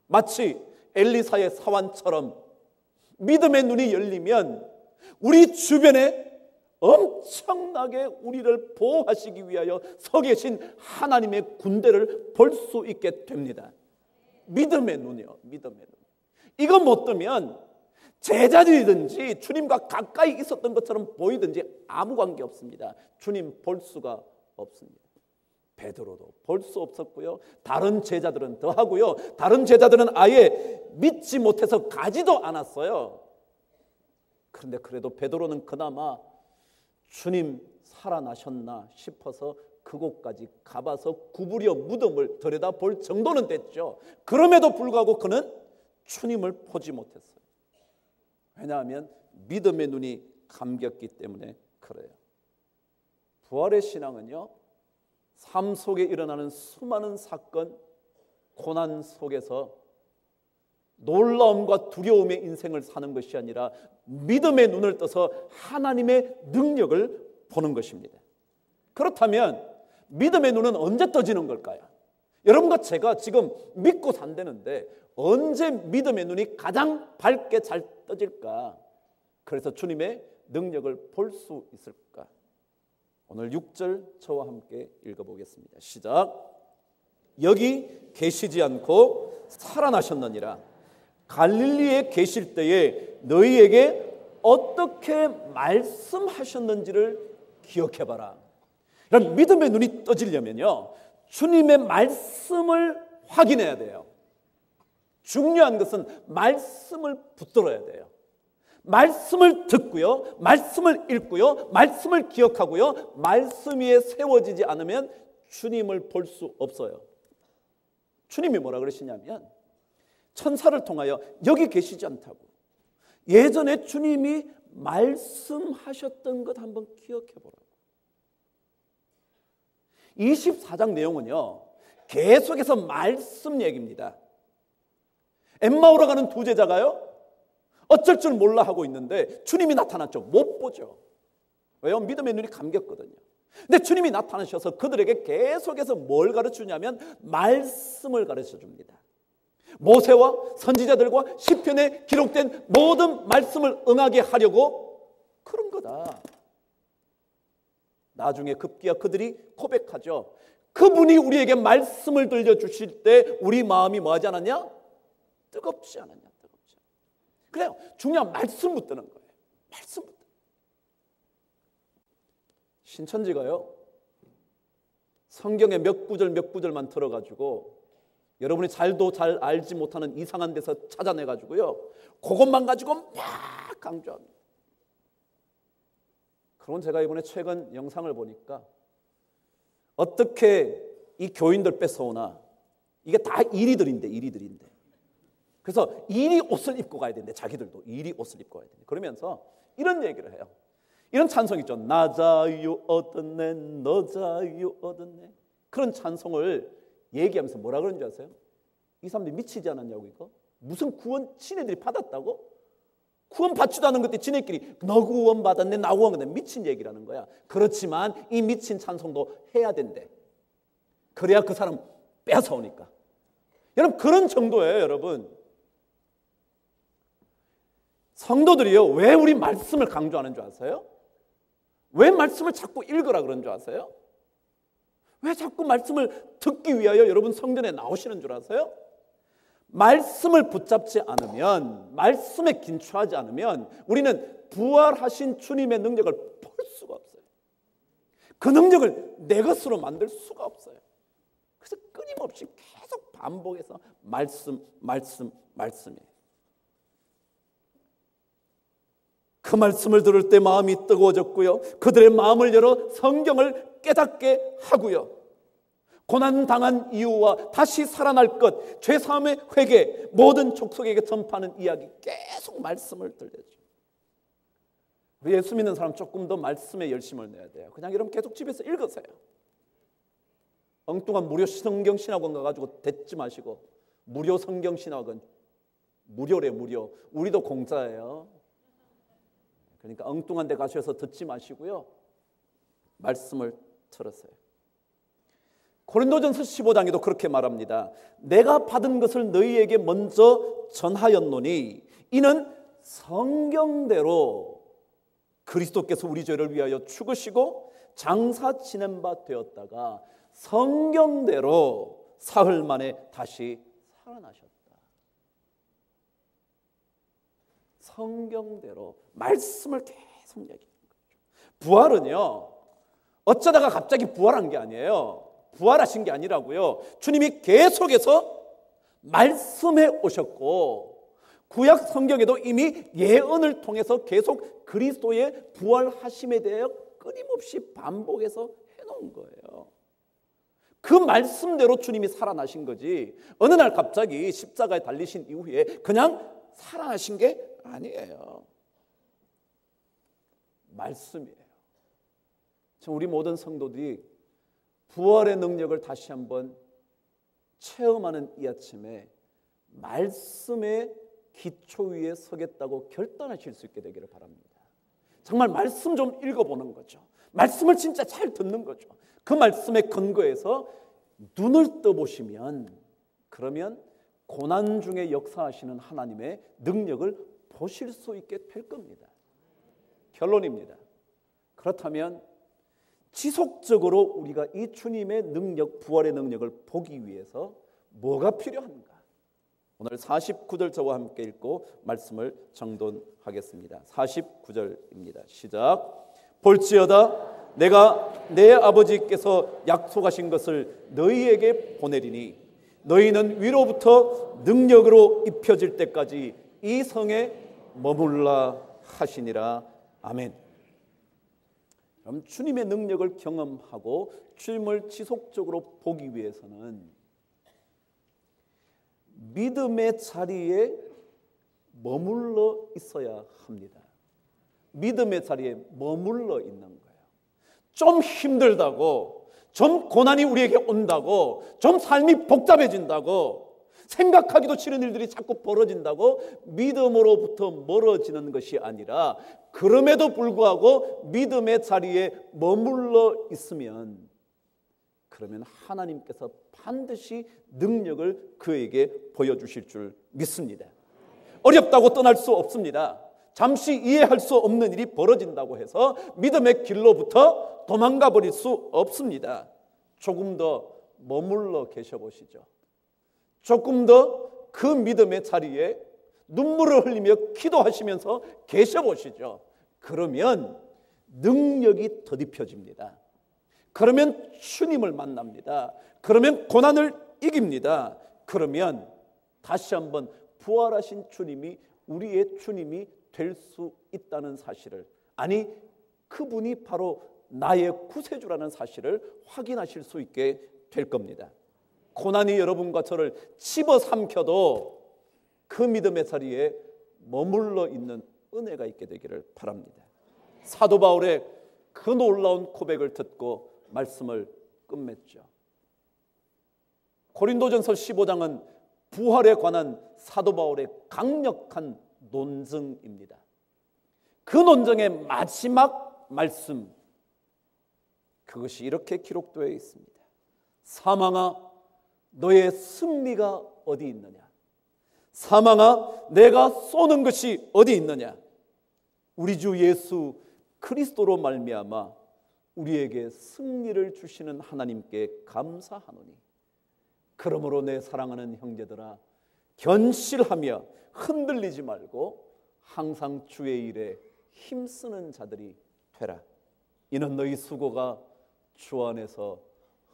마치 엘리사의 사환처럼 믿음의 눈이 열리면 우리 주변에 엄청나게 우리를 보호하시기 위하여 서 계신 하나님의 군대를 볼 수 있게 됩니다. 믿음의 눈이요. 믿음의 눈. 이거 못 뜨면 제자들이든지 주님과 가까이 있었던 것처럼 보이든지 아무 관계 없습니다. 주님 볼 수가 없습니다. 베드로도 볼 수 없었고요. 다른 제자들은 더 하고요. 다른 제자들은 아예 믿지 못해서 가지도 않았어요. 그런데 그래도 베드로는 그나마 주님 살아나셨나 싶어서 그곳까지 가봐서 구부려 무덤을 들여다볼 정도는 됐죠. 그럼에도 불구하고 그는 주님을 보지 못했어요. 왜냐하면 믿음의 눈이 감겼기 때문에 그래요. 부활의 신앙은요, 삶 속에 일어나는 수많은 사건, 고난 속에서 놀라움과 두려움의 인생을 사는 것이 아니라 믿음의 눈을 떠서 하나님의 능력을 보는 것입니다. 그렇다면 믿음의 눈은 언제 떠지는 걸까요? 여러분과 제가 지금 믿고 산다는데 언제 믿음의 눈이 가장 밝게 잘 떠질까? 그래서 주님의 능력을 볼 수 있을까? 오늘 6절 저와 함께 읽어보겠습니다. 시작. 여기 계시지 않고 살아나셨느니라. 갈릴리에 계실 때에 너희에게 어떻게 말씀하셨는지를 기억해봐라. 이런 믿음의 눈이 떠지려면요, 주님의 말씀을 확인해야 돼요. 중요한 것은 말씀을 붙들어야 돼요. 말씀을 듣고요, 말씀을 읽고요, 말씀을 기억하고요, 말씀 위에 세워지지 않으면 주님을 볼 수 없어요. 주님이 뭐라 그러시냐면 천사를 통하여 여기 계시지 않다고, 예전에 주님이 말씀하셨던 것 한번 기억해 보라고. 24장 내용은요, 계속해서 말씀 얘기입니다. 엠마오로 가는 두 제자가요, 어쩔 줄 몰라 하고 있는데 주님이 나타났죠. 못 보죠. 왜요? 믿음의 눈이 감겼거든요. 근데 주님이 나타나셔서 그들에게 계속해서 뭘 가르치냐면 말씀을 가르쳐 줍니다. 모세와 선지자들과 시편에 기록된 모든 말씀을 응하게 하려고 그런 거다. 나중에 급기야 그들이 고백하죠. 그분이 우리에게 말씀을 들려주실 때 우리 마음이 뭐하지 않았냐? 뜨겁지 않았냐? 뜨겁지 않았냐? 그래요. 중요한 말씀 붙드는 거예요. 말씀 붙드는 거예요. 신천지가요, 성경의 몇 구절만 들어가지고 여러분이 잘도 잘 알지 못하는 이상한 데서 찾아내가지고요, 그것만 가지고 막 강조합니다. 그럼 제가 이번에 최근 영상을 보니까 어떻게 이 교인들 뺏어오나, 이게 다 이리들인데. 그래서 이리 옷을 입고 가야 되는데, 자기들도 이리 옷을 입고 가야 되는데, 그러면서 이런 얘기를 해요. 이런 찬송 있죠. 나 자유 얻었네, 너 자유 얻었네. 그런 찬송을 얘기하면서 뭐라 그러는 줄 아세요? 이 사람들이 미치지 않았냐고. 이거 무슨 구원 지네들이 받았다고? 구원 받지도 않은 것들 지네끼리 너 구원 받았네, 나 구원 받았네. 미친 얘기라는 거야. 그렇지만 이 미친 찬송도 해야 된대. 그래야 그 사람 뺏어오니까. 여러분, 그런 정도예요. 여러분, 성도들이요, 왜 우리 말씀을 강조하는 줄 아세요? 왜 말씀을 자꾸 읽으라 그런 줄 아세요? 왜 자꾸 말씀을 듣기 위하여 여러분 성전에 나오시는 줄 아세요? 말씀을 붙잡지 않으면, 말씀에 긴초하지 않으면 우리는 부활하신 주님의 능력을 볼 수가 없어요. 그 능력을 내 것으로 만들 수가 없어요. 그래서 끊임없이 계속 반복해서 말씀이에요. 그 말씀을 들을 때 마음이 뜨거워졌고요, 그들의 마음을 열어 성경을 깨닫게 하고요, 고난당한 이유와 다시 살아날 것, 죄사함의 회개, 모든 족속에게 전파하는 이야기, 계속 말씀을 들려줘. 예수 믿는 사람 조금 더 말씀에 열심을 내야 돼요. 그냥 여러분 계속 집에서 읽으세요. 엉뚱한 무료 성경신학원 가가지고 듣지 마시고, 무료 성경신학원, 무료래 무료. 우리도 공짜예요. 그러니까 엉뚱한 데 가셔서 듣지 마시고요, 말씀을 들으세요. 고린도전서 15장에도 그렇게 말합니다. 내가 받은 것을 너희에게 먼저 전하였노니 이는 성경대로 그리스도께서 우리 죄를 위하여 죽으시고 장사 지낸 바 되었다가 성경대로 사흘 만에 다시 살아나셨다. 성경대로 말씀을 계속 얘기하는 거죠. 부활은요, 어쩌다가 갑자기 부활한 게 아니에요. 부활하신 게 아니라고요. 주님이 계속해서 말씀해 오셨고 구약 성경에도 이미 예언을 통해서 계속 그리스도의 부활하심에 대해 끊임없이 반복해서 해놓은 거예요. 그 말씀대로 주님이 살아나신 거지 어느 날 갑자기 십자가에 달리신 이후에 그냥 살아나신 게 아니에요. 말씀이에요. 우리 모든 성도들이 부활의 능력을 다시 한번 체험하는 이 아침에 말씀의 기초 위에 서겠다고 결단하실 수 있게 되기를 바랍니다. 정말 말씀 좀 읽어보는 거죠. 말씀을 진짜 잘 듣는 거죠. 그 말씀에 근거해서 눈을 떠보시면 그러면 고난 중에 역사하시는 하나님의 능력을 보실 수 있게 될 겁니다. 결론입니다. 그렇다면 지속적으로 우리가 이 주님의 능력, 부활의 능력을 보기 위해서 뭐가 필요한가? 오늘 49절 저와 함께 읽고 말씀을 정돈하겠습니다. 49절입니다. 시작. 볼지어다 내가 내 아버지께서 약속하신 것을 너희에게 보내리니 너희는 위로부터 능력으로 입혀질 때까지 이 성에 머물라 하시니라. 아멘. 그럼 주님의 능력을 경험하고 주님을 지속적으로 보기 위해서는 믿음의 자리에 머물러 있어야 합니다. 믿음의 자리에 머물러 있는 거예요. 좀 힘들다고, 좀 고난이 우리에게 온다고, 좀 삶이 복잡해진다고, 생각하기도 싫은 일들이 자꾸 벌어진다고 믿음으로부터 멀어지는 것이 아니라 그럼에도 불구하고 믿음의 자리에 머물러 있으면 그러면 하나님께서 반드시 능력을 그에게 보여주실 줄 믿습니다. 어렵다고 떠날 수 없습니다. 잠시 이해할 수 없는 일이 벌어진다고 해서 믿음의 길로부터 도망가 버릴 수 없습니다. 조금 더 머물러 계셔 보시죠. 조금 더 그 믿음의 자리에 눈물을 흘리며 기도하시면서 계셔 보시죠. 그러면 능력이 더딥혀집니다. 그러면 주님을 만납니다. 그러면 고난을 이깁니다. 그러면 다시 한번 부활하신 주님이 우리의 주님이 될 수 있다는 사실을, 아니 그분이 바로 나의 구세주라는 사실을 확인하실 수 있게 될 겁니다. 고난이 여러분과 저를 집어삼켜도 그 믿음의 자리에 머물러 있는 은혜가 있게 되기를 바랍니다. 사도 바울의 그 놀라운 고백을 듣고 말씀을 끝맺죠. 고린도전서 15장은 부활에 관한 사도 바울의 강력한 논증입니다. 그 논증의 마지막 말씀, 그것이 이렇게 기록되어 있습니다. 사망아 너의 승리가 어디 있느냐? 사망아 내가 쏘는 것이 어디 있느냐? 우리 주 예수 그리스도로 말미암아 우리에게 승리를 주시는 하나님께 감사하노니 그러므로 내 사랑하는 형제들아 견실하며 흔들리지 말고 항상 주의 일에 힘쓰는 자들이 되라. 이는 너희 수고가 주 안에서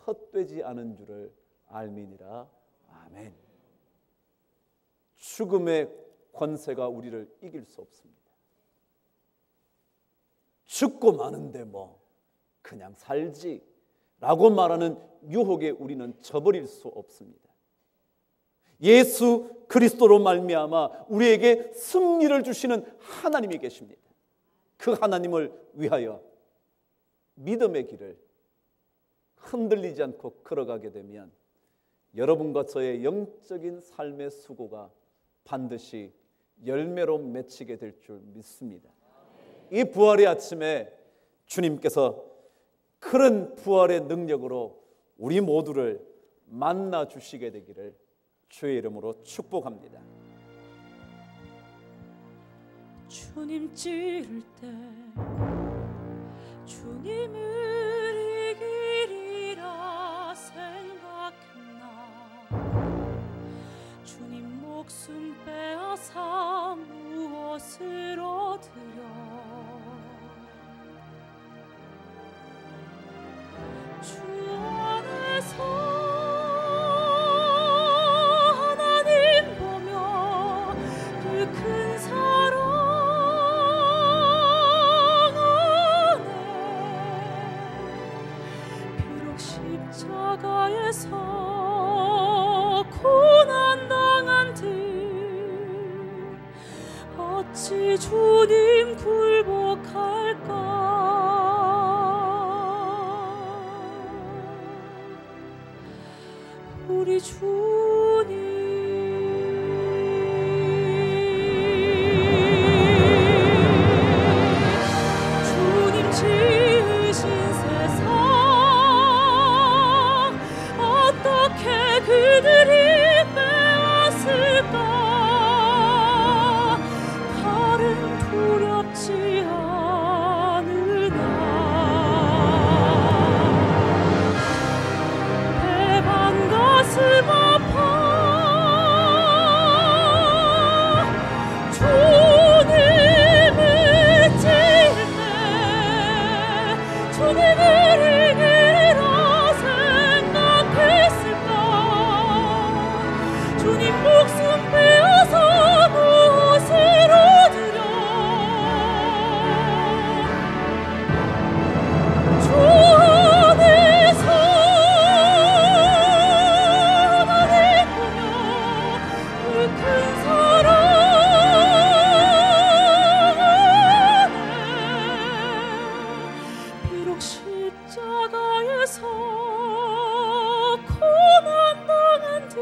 헛되지 않은 줄을 알미니라. 아멘. 죽음의 권세가 우리를 이길 수 없습니다. 죽고 마는데 뭐 그냥 살지 라고 말하는 유혹에 우리는 져버릴 수 없습니다. 예수 그리스도로 말미암아 우리에게 승리를 주시는 하나님이 계십니다. 그 하나님을 위하여 믿음의 길을 흔들리지 않고 걸어가게 되면 여러분과 저의 영적인 삶의 수고가 반드시 열매로 맺히게 될 줄 믿습니다. 이 부활의 아침에 주님께서 그런 부활의 능력으로 우리 모두를 만나 주시게 되기를 주의 이름으로 축복합니다. 주님 찌를 때 주님을 이기리라 생각했나. 주님 목숨 빼앗아 무엇을 얻으려. 주 안에서 주님 굴복할까? 우리 주님 지으신 세상 어떻게 그들이 빼앗을까? 칼은 두렵지 않으나 배반 가슴 아파 십자가에서 고난당한 듯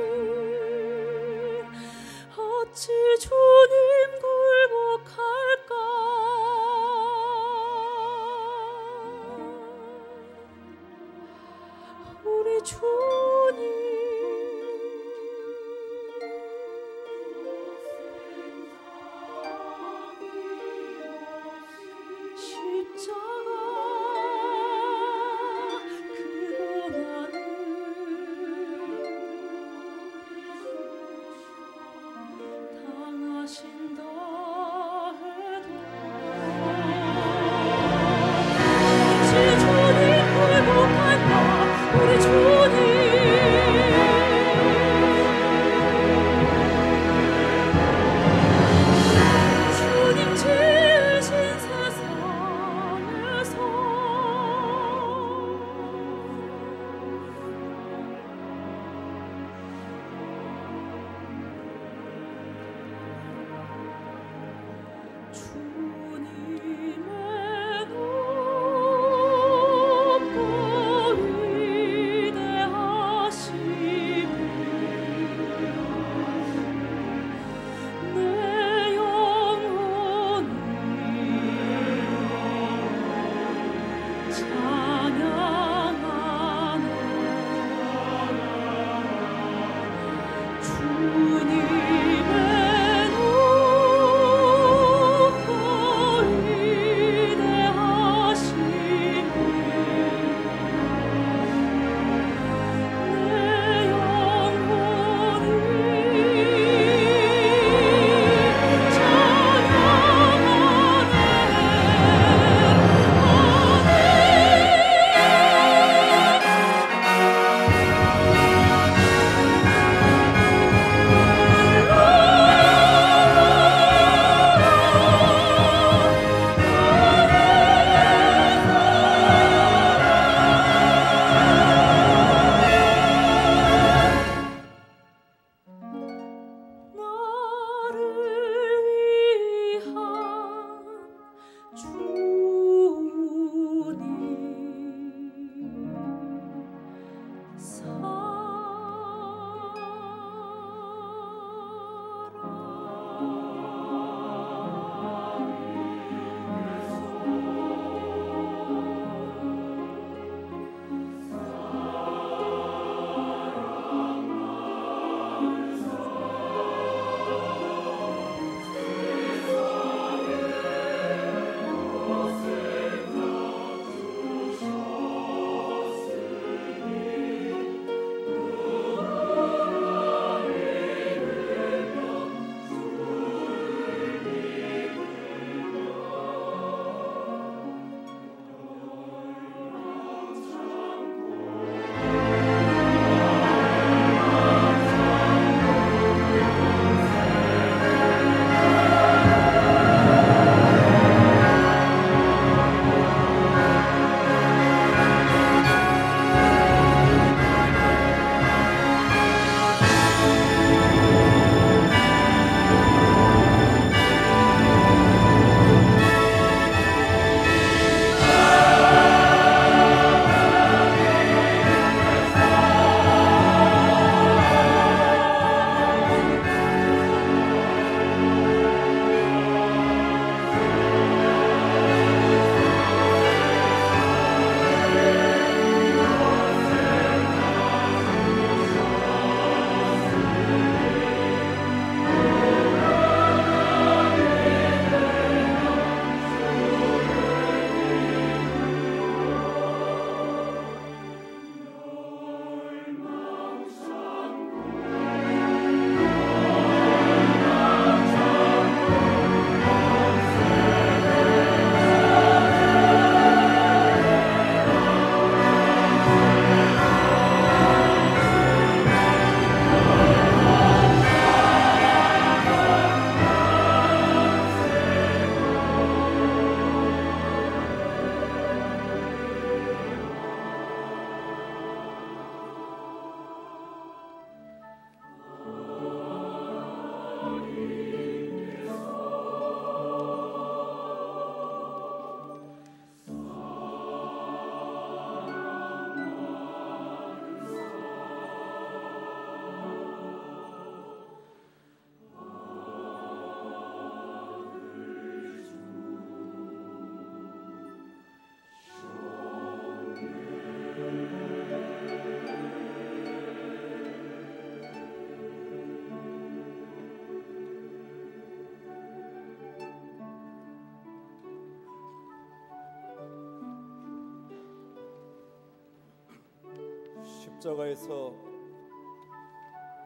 십자가에서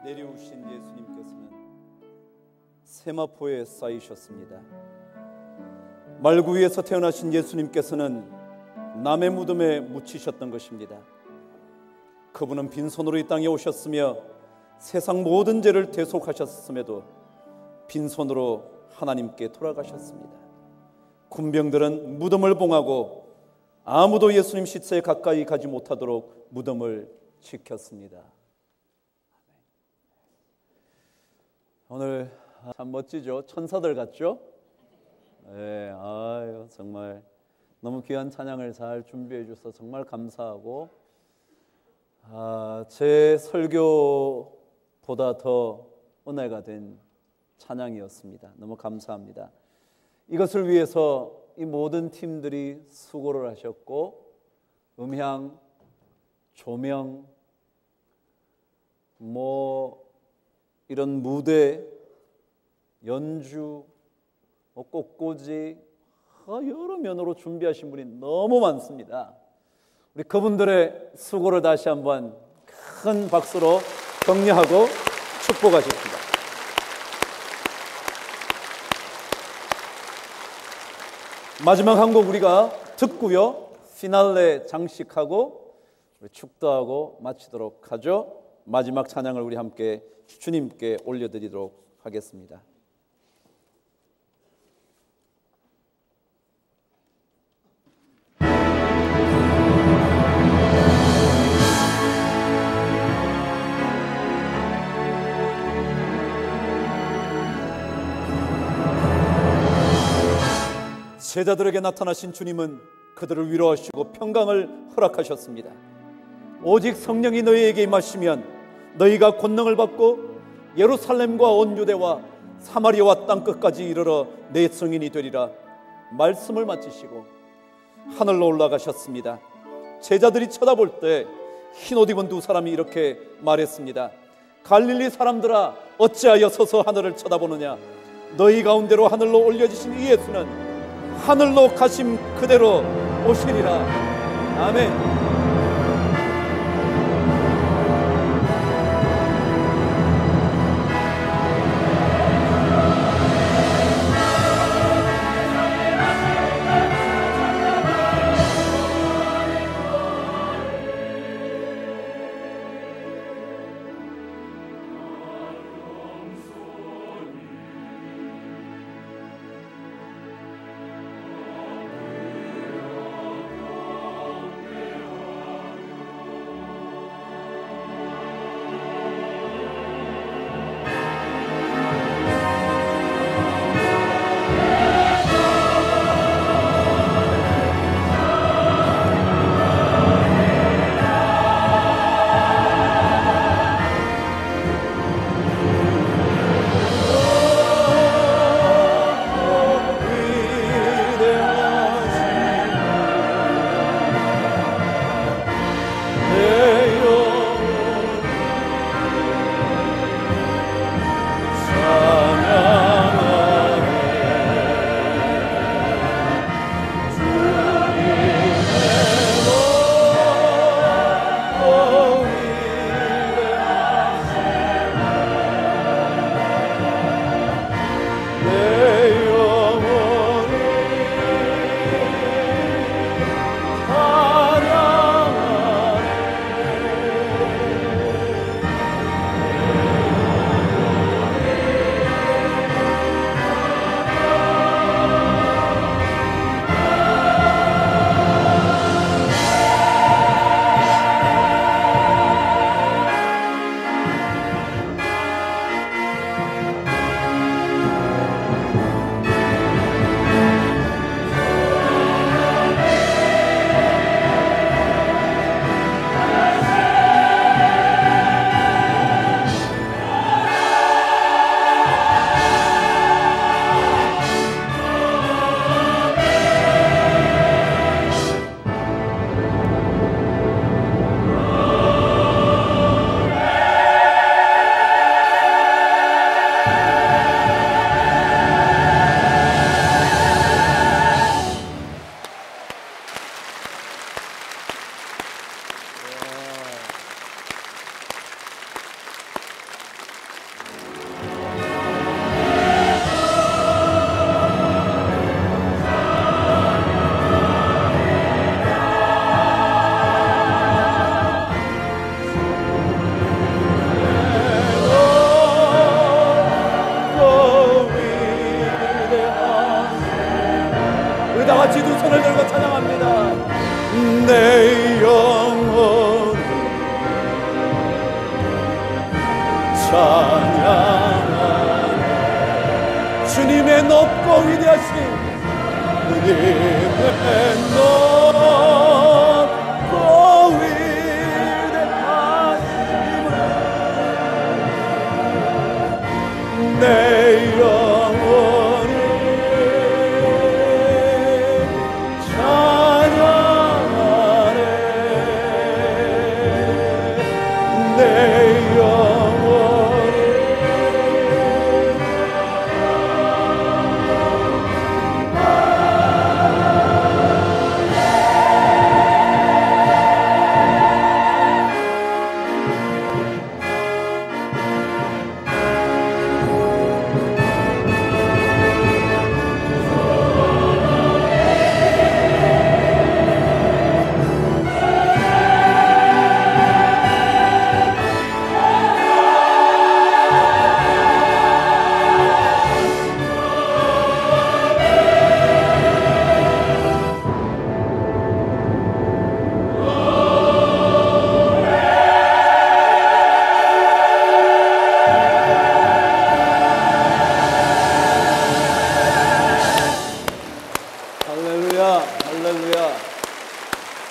내려오신 예수님께서는 세마포에 쌓이셨습니다. 말구 위에서 태어나신 예수님께서는 남의 무덤에 묻히셨던 것입니다. 그분은 빈손으로 이 땅에 오셨으며 세상 모든 죄를 대속하셨음에도 빈손으로 하나님께 돌아가셨습니다. 군병들은 무덤을 봉하고 아무도 예수님 시체에 가까이 가지 못하도록 무덤을 지켰습니다. 오늘 참 멋지죠? 천사들 같죠? 네, 아유, 정말 너무 귀한 찬양을 잘 준비해 주셔서 정말 감사하고, 제 설교보다 더 은혜가 된 찬양이었습니다. 너무 감사합니다. 이것을 위해서 이 모든 팀들이 수고를 하셨고, 음향, 조명, 이런 무대, 연주, 꽃꽂이, 여러 면으로 준비하신 분이 너무 많습니다. 우리 그분들의 수고를 다시 한번 큰 박수로 격려하고 축복하십시다. 마지막 한 곡 우리가 듣고요, 피날레 장식하고 축도하고 마치도록 하죠. 마지막 찬양을 우리 함께 주님께 올려드리도록 하겠습니다. 제자들에게 나타나신 주님은 그들을 위로하시고 평강을 허락하셨습니다. 오직 성령이 너희에게 임하시면 너희가 권능을 받고 예루살렘과 온 유대와 사마리아와 땅끝까지 이르러 내 증인이 되리라 말씀을 마치시고 하늘로 올라가셨습니다. 제자들이 쳐다볼 때 흰옷 입은 두 사람이 이렇게 말했습니다. 갈릴리 사람들아, 어찌하여 서서 하늘을 쳐다보느냐? 너희 가운데로 하늘로 올려지신 이 예수는 하늘로 가심 그대로 오시리라. 아멘.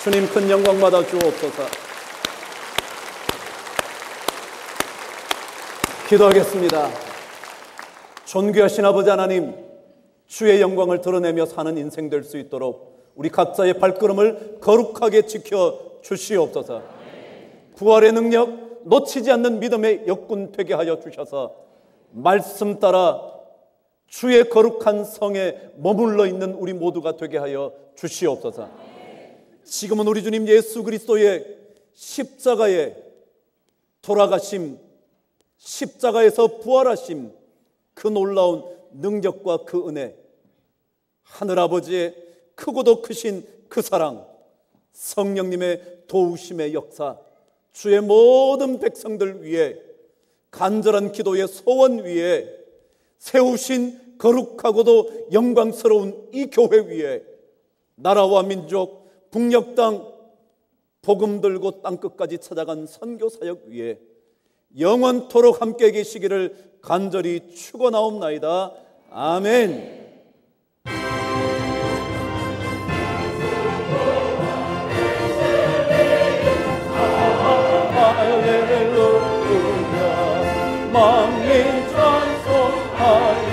주님 큰 영광 받아 주옵소서. 기도하겠습니다. 존귀하신 아버지 하나님, 주의 영광을 드러내며 사는 인생 될 수 있도록 우리 각자의 발걸음을 거룩하게 지켜 주시옵소서. 부활의 능력, 놓치지 않는 믿음의 역군 되게 하여 주셔서 말씀 따라 주의 거룩한 성에 머물러 있는 우리 모두가 되게 하여 주시옵소서. 지금은 우리 주님 예수 그리스도의 십자가에 돌아가심, 십자가에서 부활하심, 그 놀라운 능력과 그 은혜, 하늘아버지의 크고도 크신 그 사랑, 성령님의 도우심의 역사, 주의 모든 백성들 위에 간절한 기도의 소원 위에 세우신 거룩하고도 영광스러운 이 교회 위에 나라와 민족, 북녘 땅 복음 들고 땅끝까지 찾아간 선교 사역 위에 영원토록 함께 계시기를 간절히 축원하옵나이다. 아멘. 할렐루야, 만민 찬송하리.